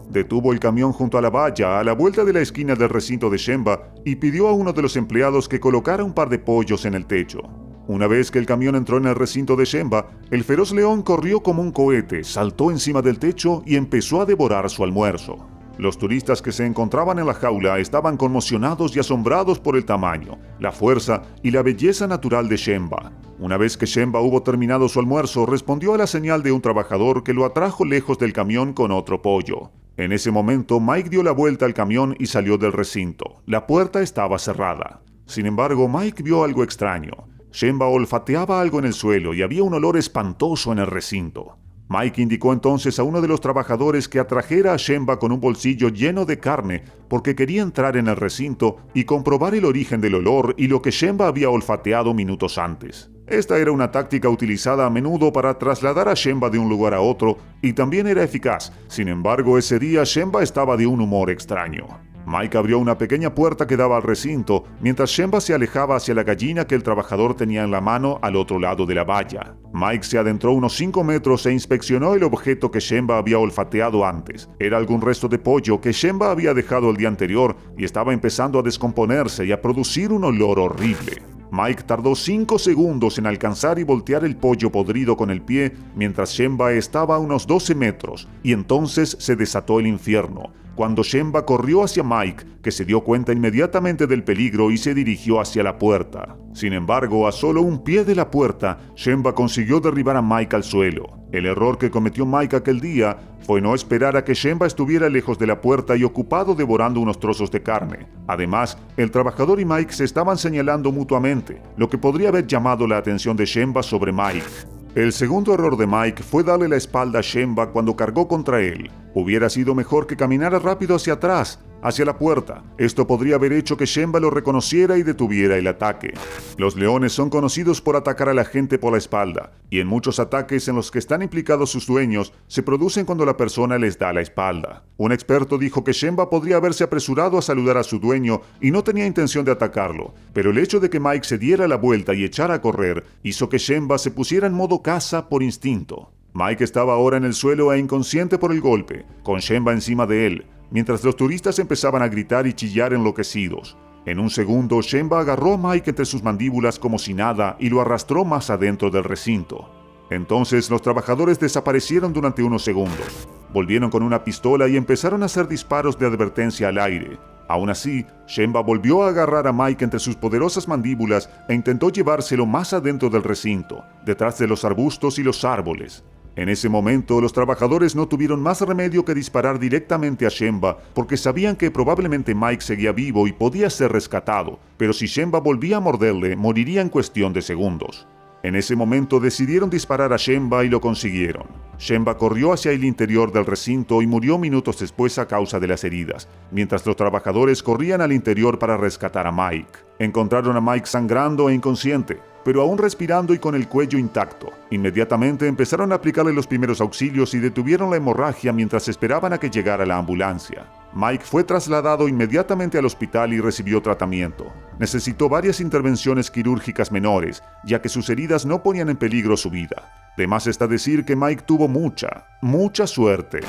Detuvo el camión junto a la valla a la vuelta de la esquina del recinto de Shemba y pidió a uno de los empleados que colocara un par de pollos en el techo. Una vez que el camión entró en el recinto de Shemba, el feroz león corrió como un cohete, saltó encima del techo y empezó a devorar su almuerzo. Los turistas que se encontraban en la jaula estaban conmocionados y asombrados por el tamaño, la fuerza y la belleza natural de Shemba. Una vez que Shemba hubo terminado su almuerzo, respondió a la señal de un trabajador que lo atrajo lejos del camión con otro pollo. En ese momento, Mike dio la vuelta al camión y salió del recinto. La puerta estaba cerrada. Sin embargo, Mike vio algo extraño. Shemba olfateaba algo en el suelo y había un olor espantoso en el recinto. Mike indicó entonces a uno de los trabajadores que atrajera a Shemba con un bolsillo lleno de carne porque quería entrar en el recinto y comprobar el origen del olor y lo que Shemba había olfateado minutos antes. Esta era una táctica utilizada a menudo para trasladar a Shemba de un lugar a otro y también era eficaz. Sin embargo, ese día Shemba estaba de un humor extraño. Mike abrió una pequeña puerta que daba al recinto, mientras Shemba se alejaba hacia la gallina que el trabajador tenía en la mano al otro lado de la valla. Mike se adentró unos 5 metros e inspeccionó el objeto que Shemba había olfateado antes. Era algún resto de pollo que Shemba había dejado el día anterior y estaba empezando a descomponerse y a producir un olor horrible. Mike tardó 5 segundos en alcanzar y voltear el pollo podrido con el pie, mientras Shemba estaba a unos 12 metros, y entonces se desató el infierno, cuando Shemba corrió hacia Mike, que se dio cuenta inmediatamente del peligro y se dirigió hacia la puerta. Sin embargo, a solo un pie de la puerta, Shemba consiguió derribar a Mike al suelo. El error que cometió Mike aquel día fue no esperar a que Shemba estuviera lejos de la puerta y ocupado devorando unos trozos de carne. Además, el trabajador y Mike se estaban señalando mutuamente, lo que podría haber llamado la atención de Shemba sobre Mike. El segundo error de Mike fue darle la espalda a Shemba cuando cargó contra él. Hubiera sido mejor que caminara rápido hacia atrás, hacia la puerta. Esto podría haber hecho que Shemba lo reconociera y detuviera el ataque. Los leones son conocidos por atacar a la gente por la espalda, y en muchos ataques en los que están implicados sus dueños, se producen cuando la persona les da la espalda. Un experto dijo que Shemba podría haberse apresurado a saludar a su dueño y no tenía intención de atacarlo, pero el hecho de que Mike se diera la vuelta y echara a correr hizo que Shemba se pusiera en modo caza por instinto. Mike estaba ahora en el suelo e inconsciente por el golpe, con Shemba encima de él, mientras los turistas empezaban a gritar y chillar enloquecidos. En un segundo, Shemba agarró a Mike entre sus mandíbulas como si nada y lo arrastró más adentro del recinto. Entonces los trabajadores desaparecieron durante unos segundos. Volvieron con una pistola y empezaron a hacer disparos de advertencia al aire. Aún así, Shemba volvió a agarrar a Mike entre sus poderosas mandíbulas e intentó llevárselo más adentro del recinto, detrás de los arbustos y los árboles. En ese momento, los trabajadores no tuvieron más remedio que disparar directamente a Shemba porque sabían que probablemente Mike seguía vivo y podía ser rescatado, pero si Shemba volvía a morderle, moriría en cuestión de segundos. En ese momento decidieron disparar a Shemba y lo consiguieron. Shemba corrió hacia el interior del recinto y murió minutos después a causa de las heridas, mientras los trabajadores corrían al interior para rescatar a Mike. Encontraron a Mike sangrando e inconsciente, pero aún respirando y con el cuello intacto. Inmediatamente empezaron a aplicarle los primeros auxilios y detuvieron la hemorragia mientras esperaban a que llegara la ambulancia. Mike fue trasladado inmediatamente al hospital y recibió tratamiento. Necesitó varias intervenciones quirúrgicas menores, ya que sus heridas no ponían en peligro su vida. De más está decir que Mike tuvo mucha suerte.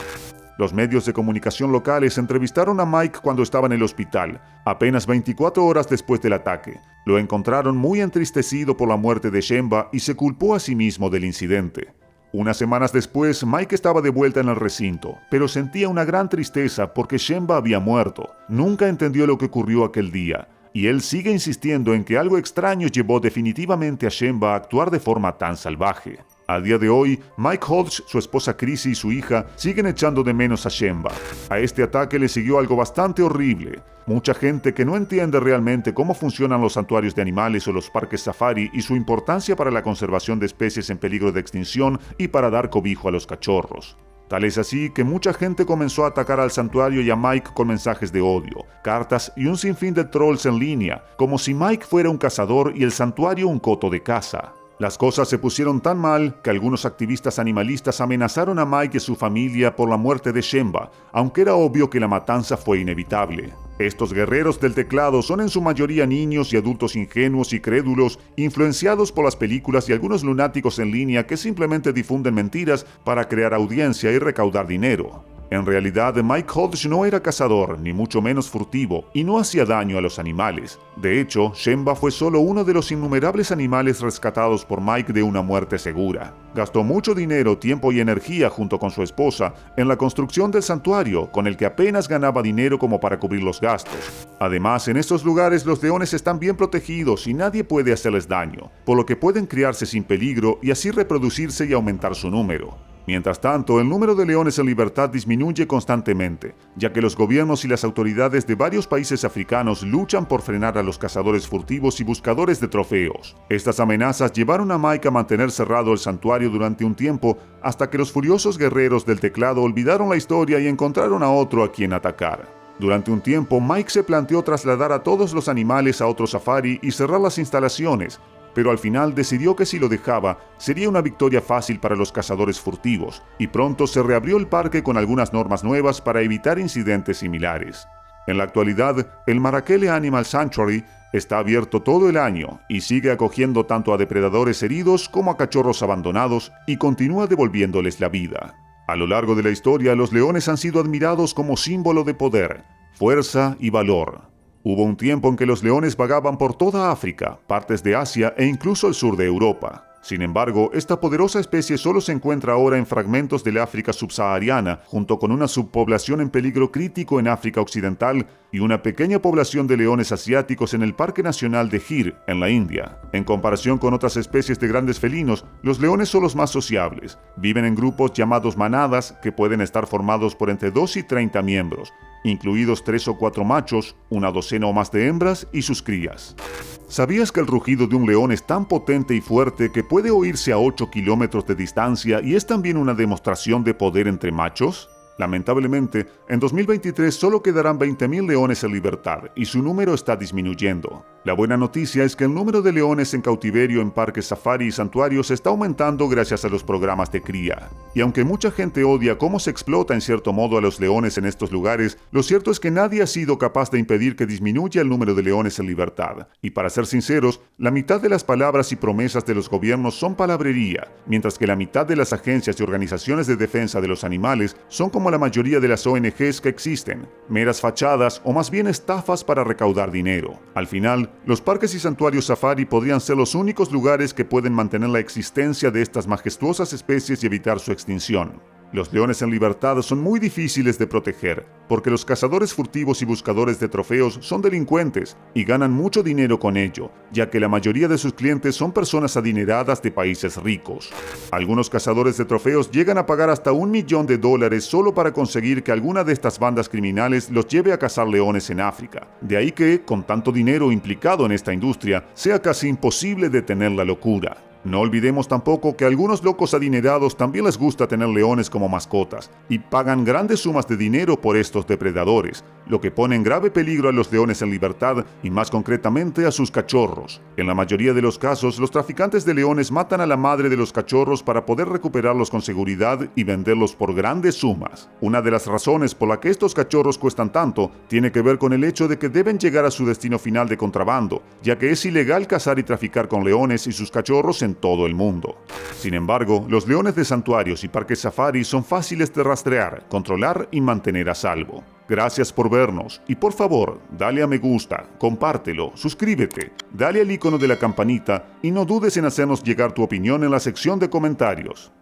Los medios de comunicación locales entrevistaron a Mike cuando estaba en el hospital, apenas 24 horas después del ataque. Lo encontraron muy entristecido por la muerte de Shemba y se culpó a sí mismo del incidente. Unas semanas después, Mike estaba de vuelta en el recinto, pero sentía una gran tristeza porque Shemba había muerto. Nunca entendió lo que ocurrió aquel día, y él sigue insistiendo en que algo extraño llevó definitivamente a Shemba a actuar de forma tan salvaje. A día de hoy, Mike Hodge, su esposa Chrissy y su hija siguen echando de menos a Shemba. A este ataque le siguió algo bastante horrible. Mucha gente que no entiende realmente cómo funcionan los santuarios de animales o los parques safari y su importancia para la conservación de especies en peligro de extinción y para dar cobijo a los cachorros. Tal es así que mucha gente comenzó a atacar al santuario y a Mike con mensajes de odio, cartas y un sinfín de trolls en línea, como si Mike fuera un cazador y el santuario un coto de caza. Las cosas se pusieron tan mal que algunos activistas animalistas amenazaron a Mike y su familia por la muerte de Shemba, aunque era obvio que la matanza fue inevitable. Estos guerreros del teclado son en su mayoría niños y adultos ingenuos y crédulos, influenciados por las películas y algunos lunáticos en línea que simplemente difunden mentiras para crear audiencia y recaudar dinero. En realidad, Mike Hodge no era cazador, ni mucho menos furtivo, y no hacía daño a los animales. De hecho, Shemba fue solo uno de los innumerables animales rescatados por Mike de una muerte segura. Gastó mucho dinero, tiempo y energía junto con su esposa en la construcción del santuario, con el que apenas ganaba dinero como para cubrir los gastos. Además, en estos lugares los leones están bien protegidos y nadie puede hacerles daño, por lo que pueden criarse sin peligro y así reproducirse y aumentar su número. Mientras tanto, el número de leones en libertad disminuye constantemente, ya que los gobiernos y las autoridades de varios países africanos luchan por frenar a los cazadores furtivos y buscadores de trofeos. Estas amenazas llevaron a Mike a mantener cerrado el santuario durante un tiempo, hasta que los furiosos guerreros del teclado olvidaron la historia y encontraron a otro a quien atacar. Durante un tiempo, Mike se planteó trasladar a todos los animales a otro safari y cerrar las instalaciones, pero al final decidió que si lo dejaba, sería una victoria fácil para los cazadores furtivos, y pronto se reabrió el parque con algunas normas nuevas para evitar incidentes similares. En la actualidad, el Marakele Animal Sanctuary está abierto todo el año y sigue acogiendo tanto a depredadores heridos como a cachorros abandonados y continúa devolviéndoles la vida. A lo largo de la historia, los leones han sido admirados como símbolo de poder, fuerza y valor. Hubo un tiempo en que los leones vagaban por toda África, partes de Asia e incluso el sur de Europa. Sin embargo, esta poderosa especie solo se encuentra ahora en fragmentos del África subsahariana, junto con una subpoblación en peligro crítico en África Occidental y una pequeña población de leones asiáticos en el Parque Nacional de Gir, en la India. En comparación con otras especies de grandes felinos, los leones son los más sociables. Viven en grupos llamados manadas que pueden estar formados por entre 2 y 30 miembros, incluidos 3 o 4 machos, una docena o más de hembras y sus crías. ¿Sabías que el rugido de un león es tan potente y fuerte que puede oírse a 8 kilómetros de distancia y es también una demostración de poder entre machos? Lamentablemente, en 2023 solo quedarán 20.000 leones en libertad y su número está disminuyendo. La buena noticia es que el número de leones en cautiverio en parques safari y santuarios está aumentando gracias a los programas de cría. Y aunque mucha gente odia cómo se explota en cierto modo a los leones en estos lugares, lo cierto es que nadie ha sido capaz de impedir que disminuya el número de leones en libertad. Y para ser sinceros, la mitad de las palabras y promesas de los gobiernos son palabrería, mientras que la mitad de las agencias y organizaciones de defensa de los animales son como la mayoría de las ONGs que existen, meras fachadas o más bien estafas para recaudar dinero. Al final, los parques y santuarios safari podrían ser los únicos lugares que pueden mantener la existencia de estas majestuosas especies y evitar su extinción. Los leones en libertad son muy difíciles de proteger, porque los cazadores furtivos y buscadores de trofeos son delincuentes y ganan mucho dinero con ello, ya que la mayoría de sus clientes son personas adineradas de países ricos. Algunos cazadores de trofeos llegan a pagar hasta $1 millón solo para conseguir que alguna de estas bandas criminales los lleve a cazar leones en África. De ahí que, con tanto dinero implicado en esta industria, sea casi imposible detener la locura. No olvidemos tampoco que a algunos locos adinerados también les gusta tener leones como mascotas y pagan grandes sumas de dinero por estos depredadores, lo que pone en grave peligro a los leones en libertad y más concretamente a sus cachorros. En la mayoría de los casos, los traficantes de leones matan a la madre de los cachorros para poder recuperarlos con seguridad y venderlos por grandes sumas. Una de las razones por la que estos cachorros cuestan tanto tiene que ver con el hecho de que deben llegar a su destino final de contrabando, ya que es ilegal cazar y traficar con leones y sus cachorros en todo el mundo. Sin embargo, los leones de santuarios y parques safari son fáciles de rastrear, controlar y mantener a salvo. Gracias por vernos y por favor, dale a me gusta, compártelo, suscríbete, dale al icono de la campanita y no dudes en hacernos llegar tu opinión en la sección de comentarios.